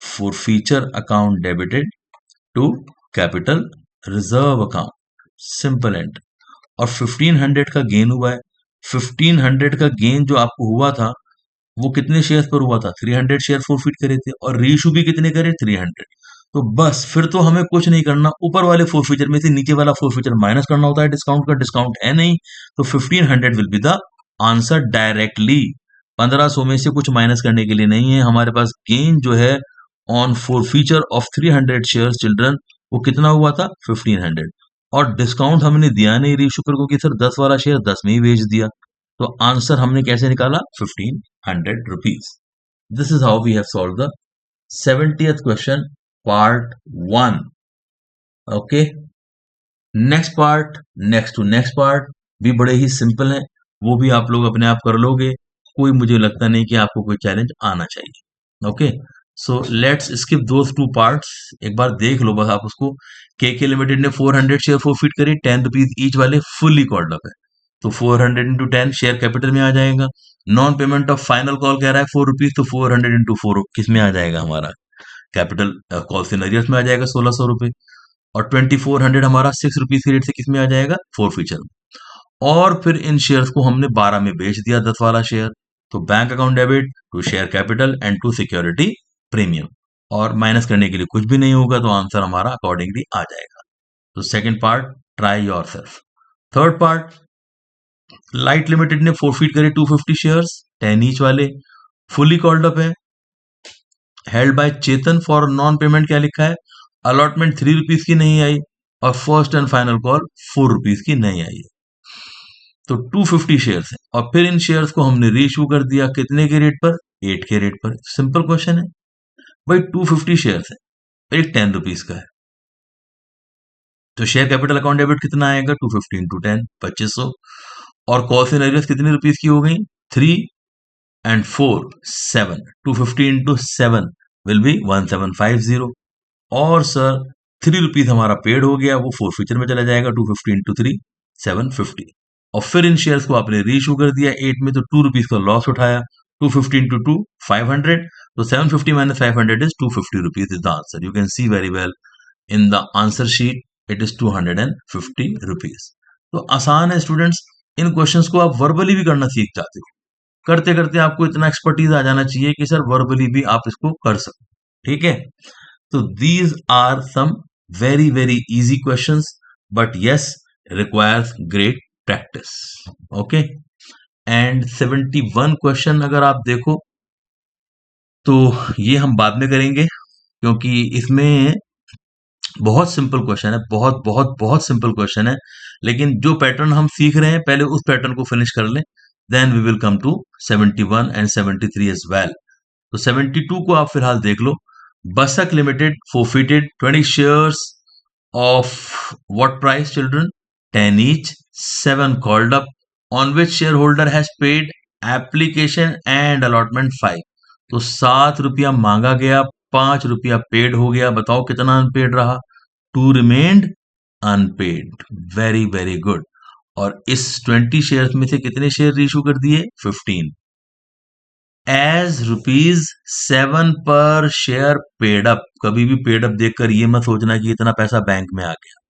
forfeiture account debited to capital reserve account, simple end. और 1500 का गेन हुआ है, 1500 का गेन जो आपको हुआ था वो कितने शेयर्स पर हुआ था, 300 शेयर फोरफिट करे थे, और रीइश्यू भी कितने करे, 300। तो बस फिर तो हमें कुछ नहीं करना, ऊपर वाले फोरफिचर में से नीचे वाला फोरफिचर माइनस करना होता है, डिस्काउंट का डिस्काउंट है नहीं, तो 1500 will be the answer directly. 1500 में से कुछ माइनस करने के लिए नहीं है, हमारे पास गेन जो है ऑन फोरफिचर ऑफ 300 शेयर चिल्ड्रन, वो कितना हुआ था, 1500। और डिस्काउंट हमने दिया नहीं रीइश्यू पर, क्योंकि सर 10 वाला शेयर 10 में ही बेच दिया, तो आंसर हमने कैसे निकाला, 1500 rupees. This is how we have solve the 70th question part 1। Okay, next part, next to next part भी बड़े ही सिंपल है, वो भी आप लोग अपने आप कर लोगे, कोई मुझे लगता नहीं कि आपको कोई चैलेंज आना चाहिए। Okay, so let's skip those two parts, एक बार देख लो बस आप उसको। के लिमिटेड ने 400 शेयर फोरफिट करी, 10 रुपीज ईच वाले, फुली कॉल्ड अप है, तो 400 इंटू 10 शेयर कैपिटल में आ जाएगा। Non payment of final call कह रहा है 4 रुपीज, तो 400 इंटू 4 किस में आ जाएगा, हमारा कैपिटल कॉल सिनेरियस में आ जाएगा, 1600 रुपए। और 2400 हमारा 6 रुपीज के रेट से किस में आ जाएगा, फोर फीचर में। और फिर इन शेयर्स को हमने 12 में बेच दिया, 10 वाला शेयर, तो bank account debit to share capital and to security premium, और माइनस करने के लिए कुछ भी नहीं होगा, तो आंसर हमारा अकॉर्डिंगली आ जाएगा। तो second part, try your self. Third part, light limited ने फोरफिट करे 250 शेयर्स, 10 ईच वाले, फुली कॉल्ड अप है, held by Chetan for non payment, क्या लिखा है, अलॉटमेंट 3 रुपीज की नहीं आई, और first and final call 4 rupees की नहीं आई है, तो 250 शेयर्स है। और फिर इन शेयर्स को हमने रीइश्यू कर दिया कितने के रेट पर, 8 के रेट पर। सिंपल क्वेश्चन है भाई, 250 शेयर्स है, एक 10 रुपीज का है, तो शेयर कैपिटल अकाउंट डेबिट कितना आएगा, 250 इंटू 10, 2500। और कॉल सिनेरियस कितनी रुपीज की हो गई, 3 and 4, 7, 250 into 7 will be 1750। और सर 3 रुपीज हमारा पेड हो गया, वो फोर फीचर में चला जाएगा, 250 into 3, 750। और फिर इन शेयर्स को आपने रीइश्यू कर दिया 8 में, तो 2 रुपीज का लॉस उठाया, 250 into 2, 500, तो 750 minus 500 is 250 rupees is the answer। You can see very well in the answer sheet, it is 250 rupees। तो आसान है स्टूडेंट्स, इन क्वेश्चंस को आप वर्बली भी करना सीख जाते हो, करते करते आपको इतना एक्सपर्टीज आ जाना चाहिए कि सर वर्बली भी आप इसको कर सको, ठीक है। तो these are some very very easy questions, but yes requires great practice. Okay, and 71 question अगर आप देखो तो ये हम बाद में करेंगे, क्योंकि इसमें बहुत सिंपल क्वेश्चन है, बहुत बहुत बहुत सिंपल क्वेश्चन है, लेकिन जो पैटर्न हम सीख रहे हैं पहले उस पैटर्न को फिनिश कर लें, then we will come to 71 and 73 as well. तो 72 को आप फिलहाल देख लो। Basak limited forfeited 20 shares of what price children, 10 each, 7 called up, on which share holder has paid application and allotment 5। तो 7 रुपया मांगा गया, 5 रुपया पेड हो गया, बताओ कितना अनपेड रहा, 2 remained unpaid. Very very good. और इस 20 शेयर्स में से कितने शेयर इशू कर दिए? 15 as ₹7 per share paid up. कभी भी पेड अप देखकर ये मत सोचना कि इतना पैसा बैंक में आ गया।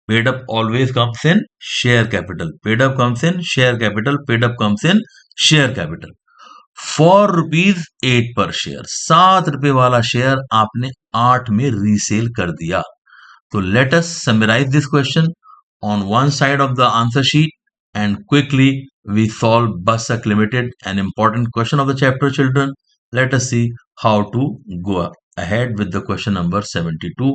Paid up always comes in share capital, paid up comes in share capital, paid up comes in share capital. ₹4 पर शेयर, ₹7 वाला शेयर आपने 8 में रीसेल कर दिया। तो let us summarise this question on one side of the answer sheet and quickly we solve Basak Limited, an important question of the chapter, children. Let us see how to go ahead with the question number 72.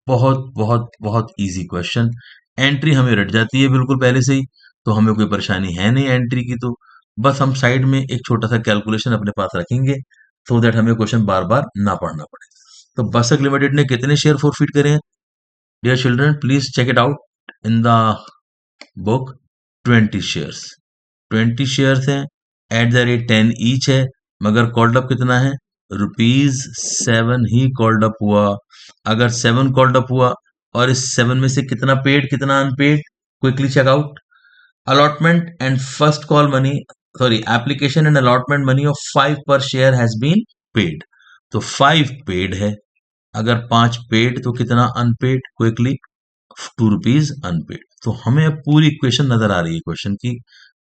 बहुत बहुत बहुत easy question. Entry हमें रट जाती है बिल्कुल पहले से ही, तो हमें कोई परेशानी है नहीं एंट्री की। तो बस हम साइड में एक छोटा सा कैलकुलेशन अपने पास रखेंगे सो दैट हमें क्वेश्चन बार बार ना पढ़ना पड़े। तो बसक लिमिटेड ने कितने शेयर फोरफिट करे हैं? Dear children, please check it out in the book. 20 shares, 20 shares हैं, एट द रेट 10 ईच है, मगर कॉल्ड अप कितना है? ₹7 ही कॉल्ड अप हुआ। अगर 7 कॉल्ड अप हुआ और इस 7 में से कितना पेड कितना unpaid, quickly check out. Allotment and first call money, sorry, application and allotment money of 5 per share has been paid. तो 5 पेड है, अगर 5 पेड तो कितना अनपेड? Quickly ₹2 unpaid. तो हमें अब पूरी इक्वेशन नजर आ रही है क्वेश्चन की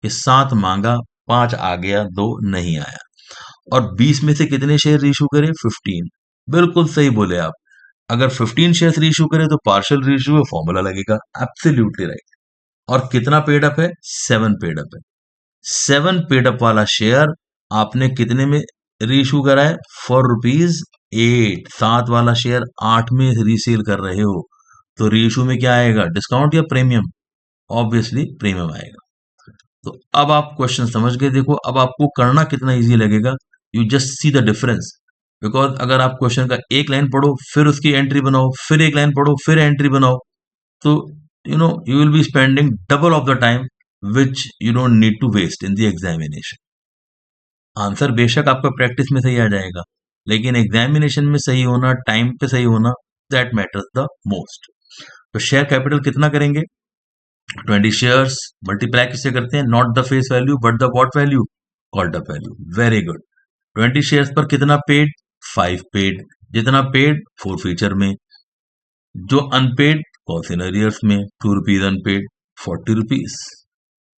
कि 7 मांगा, 5 आ गया, 2 नहीं आया। और 20 में से कितने शेयर इशू करे? 15। बिल्कुल सही बोले आप। अगर 15 शेयर रीइशू करे तो पार्शियल रीइशू है, फॉर्मूला लगेगा। Absolutely right. और कितना पेड अप है? 7 पेड अप है। 7 पेड अप वाला शेयर आपने कितने में रीइशू करा है? ₹4। 7 वाला शेयर 8 में रीसेल कर रहे हो, तो रीइशू में क्या आएगा? डिस्काउंट या प्रीमियम? ऑब्वियसली प्रीमियम आएगा। तो अब आप क्वेश्चन समझ गए। देखो अब आपको करना कितना इजी लगेगा, you just see the difference. Because अगर आप क्वेश्चन का एक लाइन पढ़ो फिर उसकी एंट्री बनाओ, फिर एक लाइन पढ़ो फिर एंट्री बनाओ, तो you will be spending double of the time which you don't need to waste in the examination. Answer बेशक आपका प्रैक्टिस में सही आ जाएगा, लेकिन एग्जामिनेशन में सही होना, टाइम पे सही होना, दैट मैटर्स द मोस्ट। तो शेयर कैपिटल कितना करेंगे? 20 शेयर्स मल्टीप्लाई किससे करते हैं? Not the face value but the what value? Called up value. Very good. 20 shares पर कितना पेड? 5 पेड। जितना पेड फोर फीचर में, जो अनपेड कॉस्ट इन अरियर्स में, ₹2 unpaid, ₹40।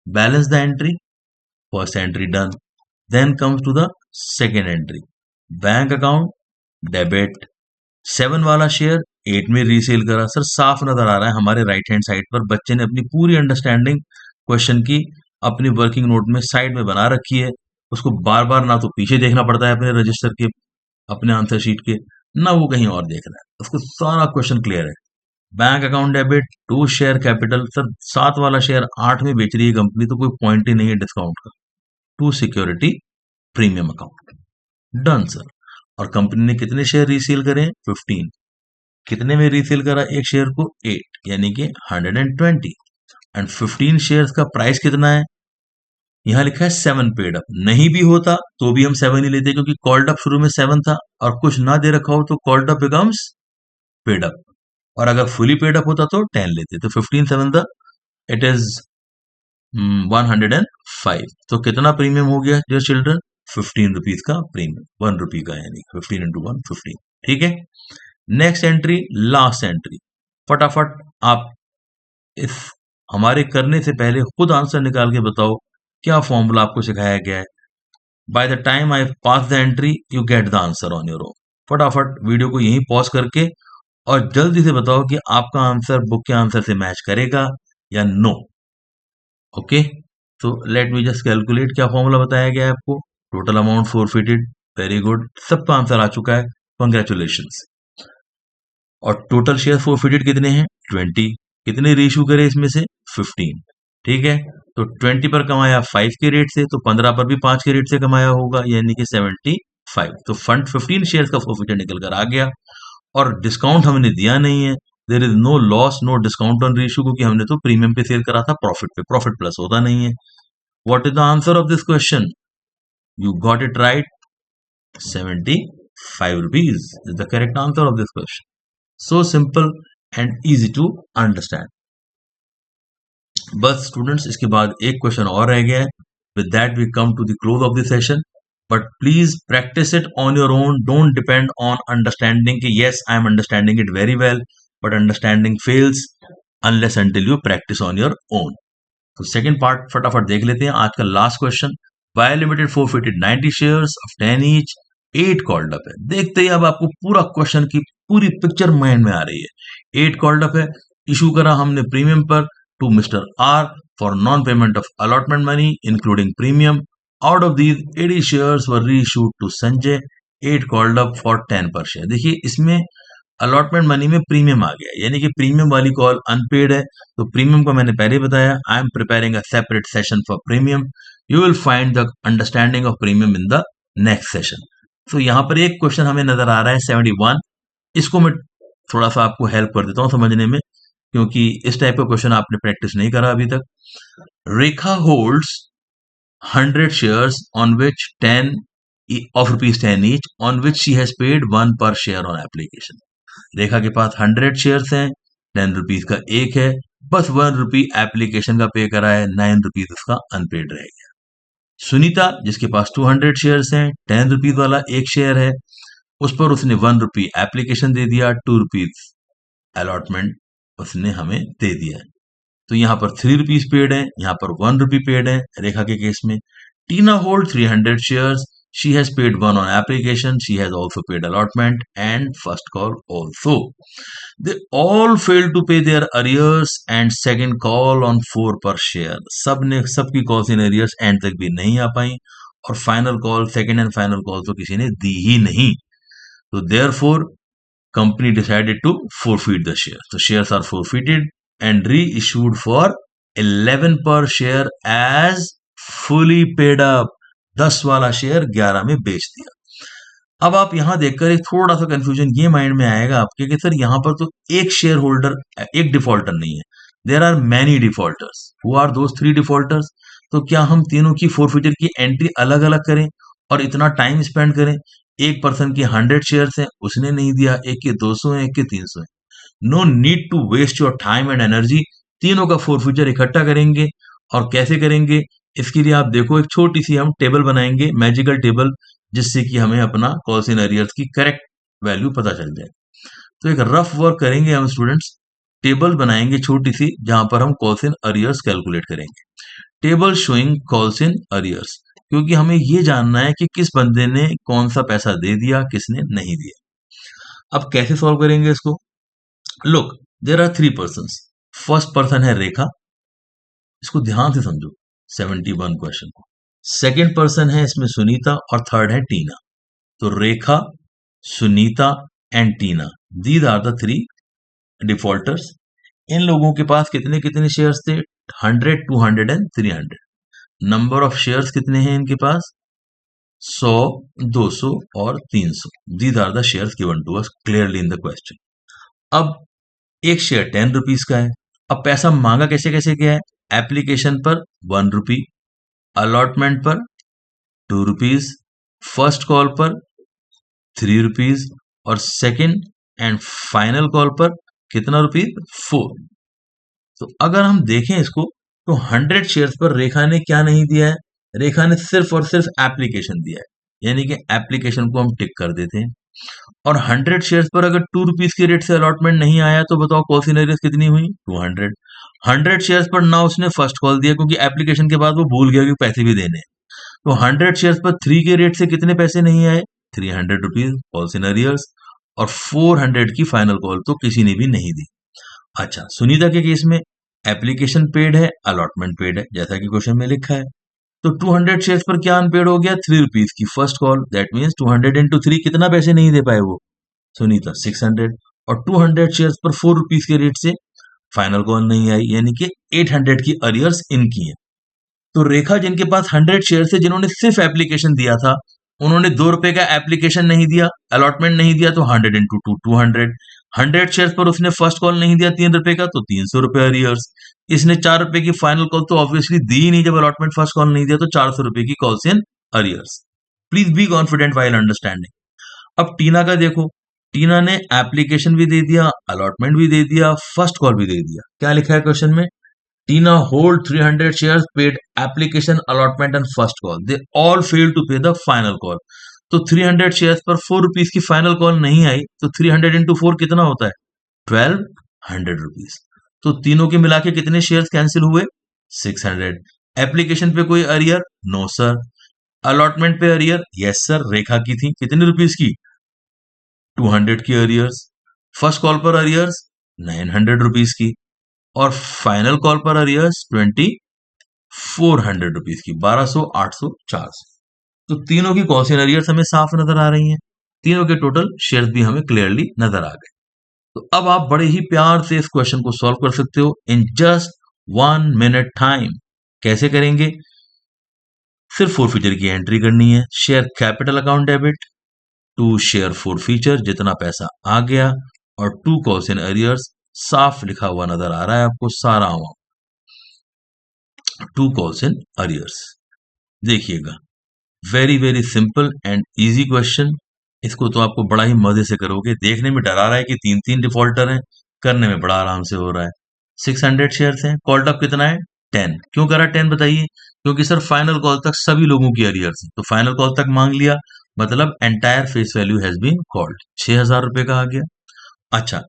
Balance the entry. First entry done. Then comes to the second entry. Bank account debit. 7 वाला share 8 में resale करा। Sir साफ नजर आ रहा है हमारे राइट हैंड साइड पर बच्चे ने अपनी पूरी अंडरस्टैंडिंग क्वेश्चन की अपनी वर्किंग नोट में साइड में बना रखी है। उसको बार बार ना तो पीछे देखना पड़ता है अपने रजिस्टर के, अपने आंसर शीट के, ना वो कहीं और देख रहा है, उसको सारा क्वेश्चन क्लियर है। Bank account debit to share capital. Sir 7 वाला शेयर 8 में बेच रही है कंपनी, तो कोई पॉइंट ही नहीं है डिस्काउंट का। To security premium account. Done sir. और कंपनी ने कितने शेयर रीसेल करे? 15। कितने में रीसेल करा एक शेयर को? 8, यानी कि 120। एंड 15 शेयर्स का प्राइस कितना है? यहां लिखा है 7 पेड अप। नहीं भी होता तो भी हम 7 ही लेते, क्योंकि कॉल्ड अप शुरू में 7 था और कुछ ना दे रखा हो तो called up becomes paid up, और अगर फुली पेड अप होता तो 10 लेते। तो 15 7 था, इट इज 105। तो कितना प्रीमियम हो गया डियर चिल्ड्रन? ₹15 का प्रीमियम, ₹1 का, यानी 15 into 1 15। ठीक है। Next entry, last entry. फटाफट आप इस हमारे करने से पहले खुद आंसर निकाल के बताओ क्या फॉर्मूला आपको सिखाया गया है। By the time I pass the entry you get the answer on your own. फटाफट वीडियो को यहीं पॉज करके और जल्दी से बताओ कि आपका आंसर बुक के आंसर से मैच करेगा या नो। ओके, तो लेट मी जस्ट कैलकुलेट। क्या फॉर्मूला बताया गया है आपको? Total amount forfeited. Very good, सबका आंसर आ चुका है, कंग्रेचुलेशंस। और टोटल शेयर फोरफिटेड कितने हैं? 20। कितने रीइश्यू करे इसमें से? 15। ठीक है, तो 20 पर कमाया 5 के रेट से, तो 15 पर भी 5 के रेट से कमाया होगा, यानी कि 75। तो फंड 15 शेयर का फोरफिटेड निकल कर आ गया। और डिस्काउंट हमने दिया नहीं है, there is no loss no discount on reissue, क्योंकि हमने तो प्रीमियम पे सेल करा था, प्रॉफिट पे। प्रॉफिट प्लस होता नहीं है। What is the answer of this question? You got it right, ₹75 is the correct answer of this question. So simple and easy to understand. बस स्टूडेंट्स, इसके बाद एक क्वेश्चन और रह गया है. With that we come to the close of the session. But please practice it on your own. Don't depend on understanding कि yes I am understanding it very well, but understanding fails unless until you practice on your own. तो second part फटाफट देख लेते हैं. आज का last question. Y limited forfeited 90 shares of 10 each. 8 called up है. देखते ही अब आपको पूरा क्वेश्चन की पूरी पिक्चर माइंड में आ रही है. 8 कॉल्ड अप है. इशू करा हमने प्रीमियम पर to mister R for non payment of allotment money including premium. Out of these 80 shares were reissued to Sanjay. 8 called up for 10 per share. देखिए इसमें अलॉटमेंट मनी में प्रीमियम आ गया, यानी कि प्रीमियम वाली कॉल अनपेड है. तो प्रीमियम को मैंने पहले बताया. I am preparing a separate session for premium. You will find the understanding of premium in the next session. तो यहाँ पर एक क्वेश्चन हमें नजर आ रहा है 71. इसको मैं थोड़ा सा आपको हेल्प कर देता हूँ समझने में, क्योंकि इस टाइप का क्वेश्चन आपने प्रैक्टिस नहीं करा अभी तक. रेखा holds 100 shares on which 10 of rupees 10 each, on which she has paid 1 per share on application. रेखा के पास 100 शेयर्स हैं, 10 रुपीज का एक है, बस 1 रुपी एप्लीकेशन का पे करा है, 9 रुपीज उसका अनपेड रह गया. सुनीता जिसके पास 200 शेयर्स हैं, 10 रुपीज वाला एक शेयर है, उस पर उसने 1 रुपी एप्लीकेशन दे दिया, 2 रुपीज अलॉटमेंट उसने हमें दे दिया है. तो यहाँ पर 3 रुपीज पेड है, यहाँ पर 1 रुपी पेड है रेखा के केस में. Tina hold 300 shares. She has paid 1 on application. She has also paid allotment and first call also. They all failed to pay their arrears and second call on 4 per share. सबकी calls in arrears end तक भी नहीं आ पाई, और final call, second and final call तो किसी ने दी ही नहीं. तो therefore company decided to forfeit the shares. So shares are forfeited and reissued for 11 per share as fully paid up. 10 वाला शेयर 11 में बेच दिया. अब आप यहां देखकर एक थोड़ा सा कंफ्यूजन ये माइंड में आएगा आपके कि सर यहां पर तो एक शेयर होल्डर, एक डिफॉल्टर नहीं है. There are many defaulters. Who are those 3 defaulters? तो क्या हम तीनों की फोरफिटर की एंट्री अलग अलग करें और इतना टाइम स्पेंड करें? एक पर्सन की 100 शेयर्स हैं, उसने नहीं दिया, एक के 200 है, एक के 300 है. No need to waste your time and energy. तीनों का फोरफिटर इकट्ठा करेंगे. और कैसे करेंगे? इसके लिए आप देखो एक छोटी सी हम टेबल बनाएंगे, मैजिकल टेबल, जिससे कि हमें अपना कॉल्स इन अरियर्स की करेक्ट वैल्यू पता चल जाए. तो एक रफ वर्क करेंगे हम स्टूडेंट्स. टेबल बनाएंगे छोटी सी, जहां पर हम कॉल्स इन अरियर्स कैलकुलेट करेंगे. Table showing calls in arrears, क्योंकि हमें ये जानना है कि किस बंदे ने कौन सा पैसा दे दिया, किसने नहीं दिया. अब कैसे सॉल्व करेंगे इसको? Look, there are 3 persons. First person है रेखा. इसको ध्यान से समझो 71 क्वेश्चन को. सेकेंड पर्सन है इसमें सुनीता, और थर्ड है टीना. तो Rekha, Sunita and Tina, these are the 3 defaulters. इन लोगों के पास कितने कितने शेयर्स थे? 100, 200 एंड 300. नंबर ऑफ शेयर्स कितने हैं इनके पास? 100, 200 और 300. These are the shares given to us clearly in the question. अब एक शेयर 10 रुपीज का है. अब पैसा मांगा कैसे कैसे गया है? एप्लीकेशन पर 1 रुपी, अलॉटमेंट पर 2 रुपीज, फर्स्ट कॉल पर 3 रुपीज, और सेकंड एंड फाइनल कॉल पर कितना रुपीज? 4. तो अगर हम देखें इसको, तो 100 शेयर्स पर रेखा ने क्या नहीं दिया है? रेखा ने सिर्फ और सिर्फ एप्लीकेशन दिया है, यानी कि एप्लीकेशन को हम टिक कर देते हैं. और 100 शेयर्स पर अगर 2 रुपीज के रेट से अलॉटमेंट नहीं आया, तो बताओ कॉल सिनेरियस कितनी हुई? 200. 100 शेयर्स पर ना उसने फर्स्ट कॉल दिया, क्योंकि एप्लीकेशन के बाद वो भूल गया कि पैसे भी देने. तो 100 शेयर्स पर 3 के रेट से कितने पैसे नहीं आए? 300 रुपीज कॉल सिनेरियस. और 400 की फाइनल कॉल तो किसी ने भी नहीं दी. अच्छा, सुनीता के केस में एप्लीकेशन पेड है, अलॉटमेंट पेड है, जैसा कि क्वेश्चन में लिखा है. तो 200 शेयर्स पर क्या अनपेड हो गया? 3 रुपीज की first call. That means 200 into 3 कितना पैसे नहीं दे पाए वो? सुनीता 600. और 200 शेयर्स पर 4 रुपीज के रेट से फाइनल कॉल नहीं आई, यानी कि 800 की अरियर्स इनकी है. तो रेखा जिनके पास 100 शेयर से, जिन्होंने सिर्फ एप्लीकेशन दिया था, उन्होंने 2 रुपए का एप्लीकेशन नहीं दिया, अलॉटमेंट नहीं दिया, तो 100 इंटू 2 200. 100 शेयर पर उसने फर्स्ट कॉल नहीं दिया 3 रुपए का, तो 300 रुपए अरियर्स. इसने 4 रुपए की फाइनल कॉल तो ऑब्वियसली दी ही नहीं, जब अलॉटमेंट फर्स्ट कॉल नहीं दिया, तो 400 रुपए की calls in arrears. Please be confident while understanding. अब टीना का देखो. टीना ने एप्लीकेशन भी दे दिया, अलॉटमेंट भी दे दिया, फर्स्ट कॉल भी दे दिया. क्या लिखा है क्वेश्चन में? Tina hold 300 shares, paid application, allotment and first call. They all failed to pay the final call. तो 300 शेयर्स पर 4 रुपीज की फाइनल कॉल नहीं आई, तो 300 इंटू 4 कितना होता है? 1200 रुपीज। तो तीनों के मिला के कितने शेयर्स कैंसिल हुए? 600। एप्लीकेशन पे कोई अरियर? No sir. अलॉटमेंट पे अरियर? यस सर, रेखा की थी, कितने रुपीज की? 200 की अरियर्स। फर्स्ट कॉल पर अरियर्स 900 रुपीज की, और फाइनल कॉल पर अरियर्स 400 रुपीज की, 1200, 800, 400। तो तीनों की कॉस्ट इन अरियर्स हमें साफ नजर आ रही हैं, तीनों के टोटल शेयर्स भी हमें क्लियरली नजर आ गए। तो अब आप बड़े ही प्यार से इस क्वेश्चन को सॉल्व कर सकते हो इन जस्ट 1 मिनट टाइम। कैसे करेंगे? सिर्फ फोर फीचर की एंट्री करनी है। Share capital account debit to share forfeiture, जितना पैसा आ गया, और टू कॉल्स इन अरियर्स, साफ लिखा हुआ नजर आ रहा है आपको सारा amount, to calls in arrears. देखिएगा, very very simple and easy question. इसको तो आपको बड़ा ही मजे से करोगे। देखने में डरा रहा है कि तीन तीन डिफॉल्टर हैं, करने में बड़ा आराम से हो रहा है। 600 शेयर्स हैं, कॉल्ड अप कितना है? 10। क्यों करा 10 बताइए? क्योंकि सर फाइनल कॉल तक सभी लोगों की अरियर्स है, तो फाइनल कॉल तक मांग लिया, मतलब entire face value has been called. 6000 रुपए का आ गया। अच्छा,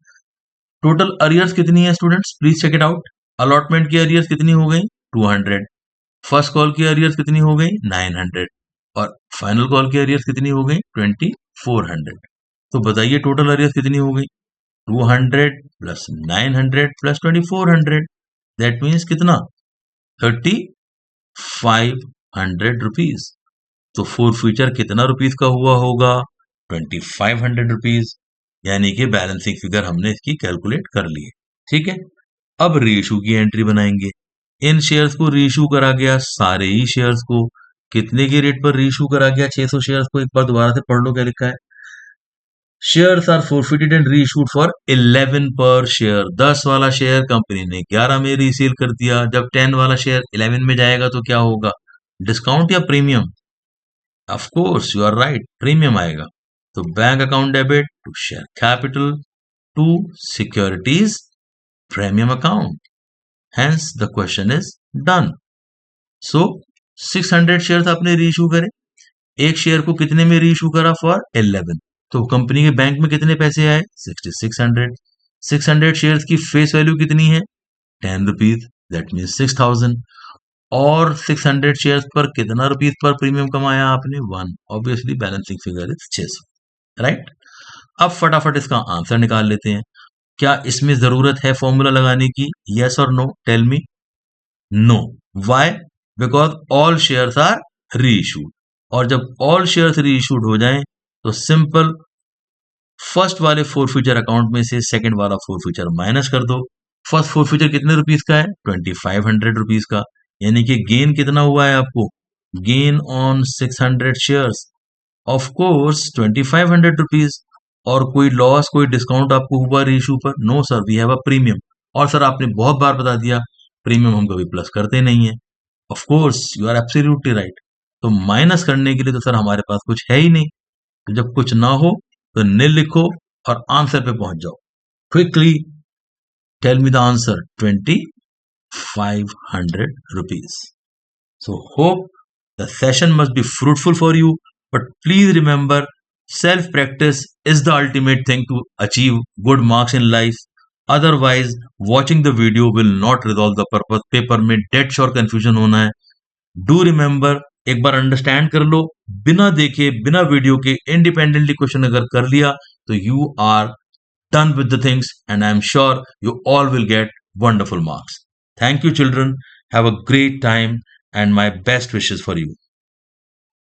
टोटल अरियर्स कितनी है students? Please check it out. Allotment की अरियर्स कितनी हो गई? 200। फर्स्ट कॉल की अरियर्स कितनी हो गई? 900। और फाइनल कॉल की अरियर्स कितनी हो गई? 2400। तो बताइए टोटल अरियर्स कितनी हो गई? 200 प्लस 900 प्लस 2400, दैट मीन्स कितना? 3500 रुपीज। तो फोर फ्यूचर कितना रुपीज का हुआ होगा? 2500 रुपीज। यानी कि बैलेंसिंग फिगर हमने इसकी कैलकुलेट कर ली है। ठीक है, अब रीइशू की एंट्री बनाएंगे। इन शेयर्स को रीइशू करा गया, सारे ही शेयर्स को। कितने के रेट पर रीइशू करा गया? 600 शेयर्स को। एक बार दोबारा से पढ़ लो क्या लिखा है। Shares are forfeited and reissued for 11 पर शेयर। 10 वाला शेयर कंपनी ने 11 में रीसेल कर दिया। जब 10 वाला शेयर 11 में जाएगा तो क्या होगा? डिस्काउंट या premium? Of course you are right, premium आएगा। तो bank account debit to share capital to securities premium account, hence the question is done. So 600 shares आपने रीइशू करे, एक शेयर को कितने में रीइशू करा? फॉर 11। तो कंपनी के बैंक में कितने पैसे आए? 6600। 600 शेयर्स की फेस वैल्यू कितनी है? 10 रुपीज, दैट मीन 6000। और 600 शेयर्स पर कितना रुपीज पर प्रीमियम कमाया आपने? 1। Obviously balancing figure is 600, right. अब फटाफट इसका आंसर निकाल लेते हैं। क्या इसमें जरूरत है फॉर्मूला लगाने की? यस और no? Tell me. No. Why? Because all shares are reissued, और जब ऑल शेयर्स रीइशूड हो जाएं तो सिंपल फर्स्ट वाले फोर फ्यूचर अकाउंट में से सेकंड वाला फोर फ्यूचर माइनस कर दो। फर्स्ट फोर फ्यूचर कितने रुपीज का है? 2500 रुपीज का। यानी कि गेन कितना हुआ है आपको? Gain on 600 shares of course 2500 rupees. और कोई लॉस, कोई डिस्काउंट आपको हुआ रीइशू पर? No sir, we have a premium. और सर आपने बहुत बार बता दिया प्रीमियम हम कभी प्लस करते नहीं है। Of course you are absolutely right. तो माइनस करने के लिए तो सर हमारे पास कुछ है ही नहीं। तो जब कुछ ना हो तो निल लिखो और आंसर पे पहुंच जाओ। Quickly tell me the answer. 2500 rupees. So hope the session must be fruitful for you, but please remember, self practice is the ultimate thing to achieve good marks in life. Otherwise watching the video will not resolve the purpose। Paper में dead sure confusion होना है। Do remember, एक बार understand कर लो, बिना देखे बिना video के independently question अगर कर लिया तो you are done with the things, and I am sure you all will get wonderful marks. Thank you, children. Have a great time, and my best wishes for you.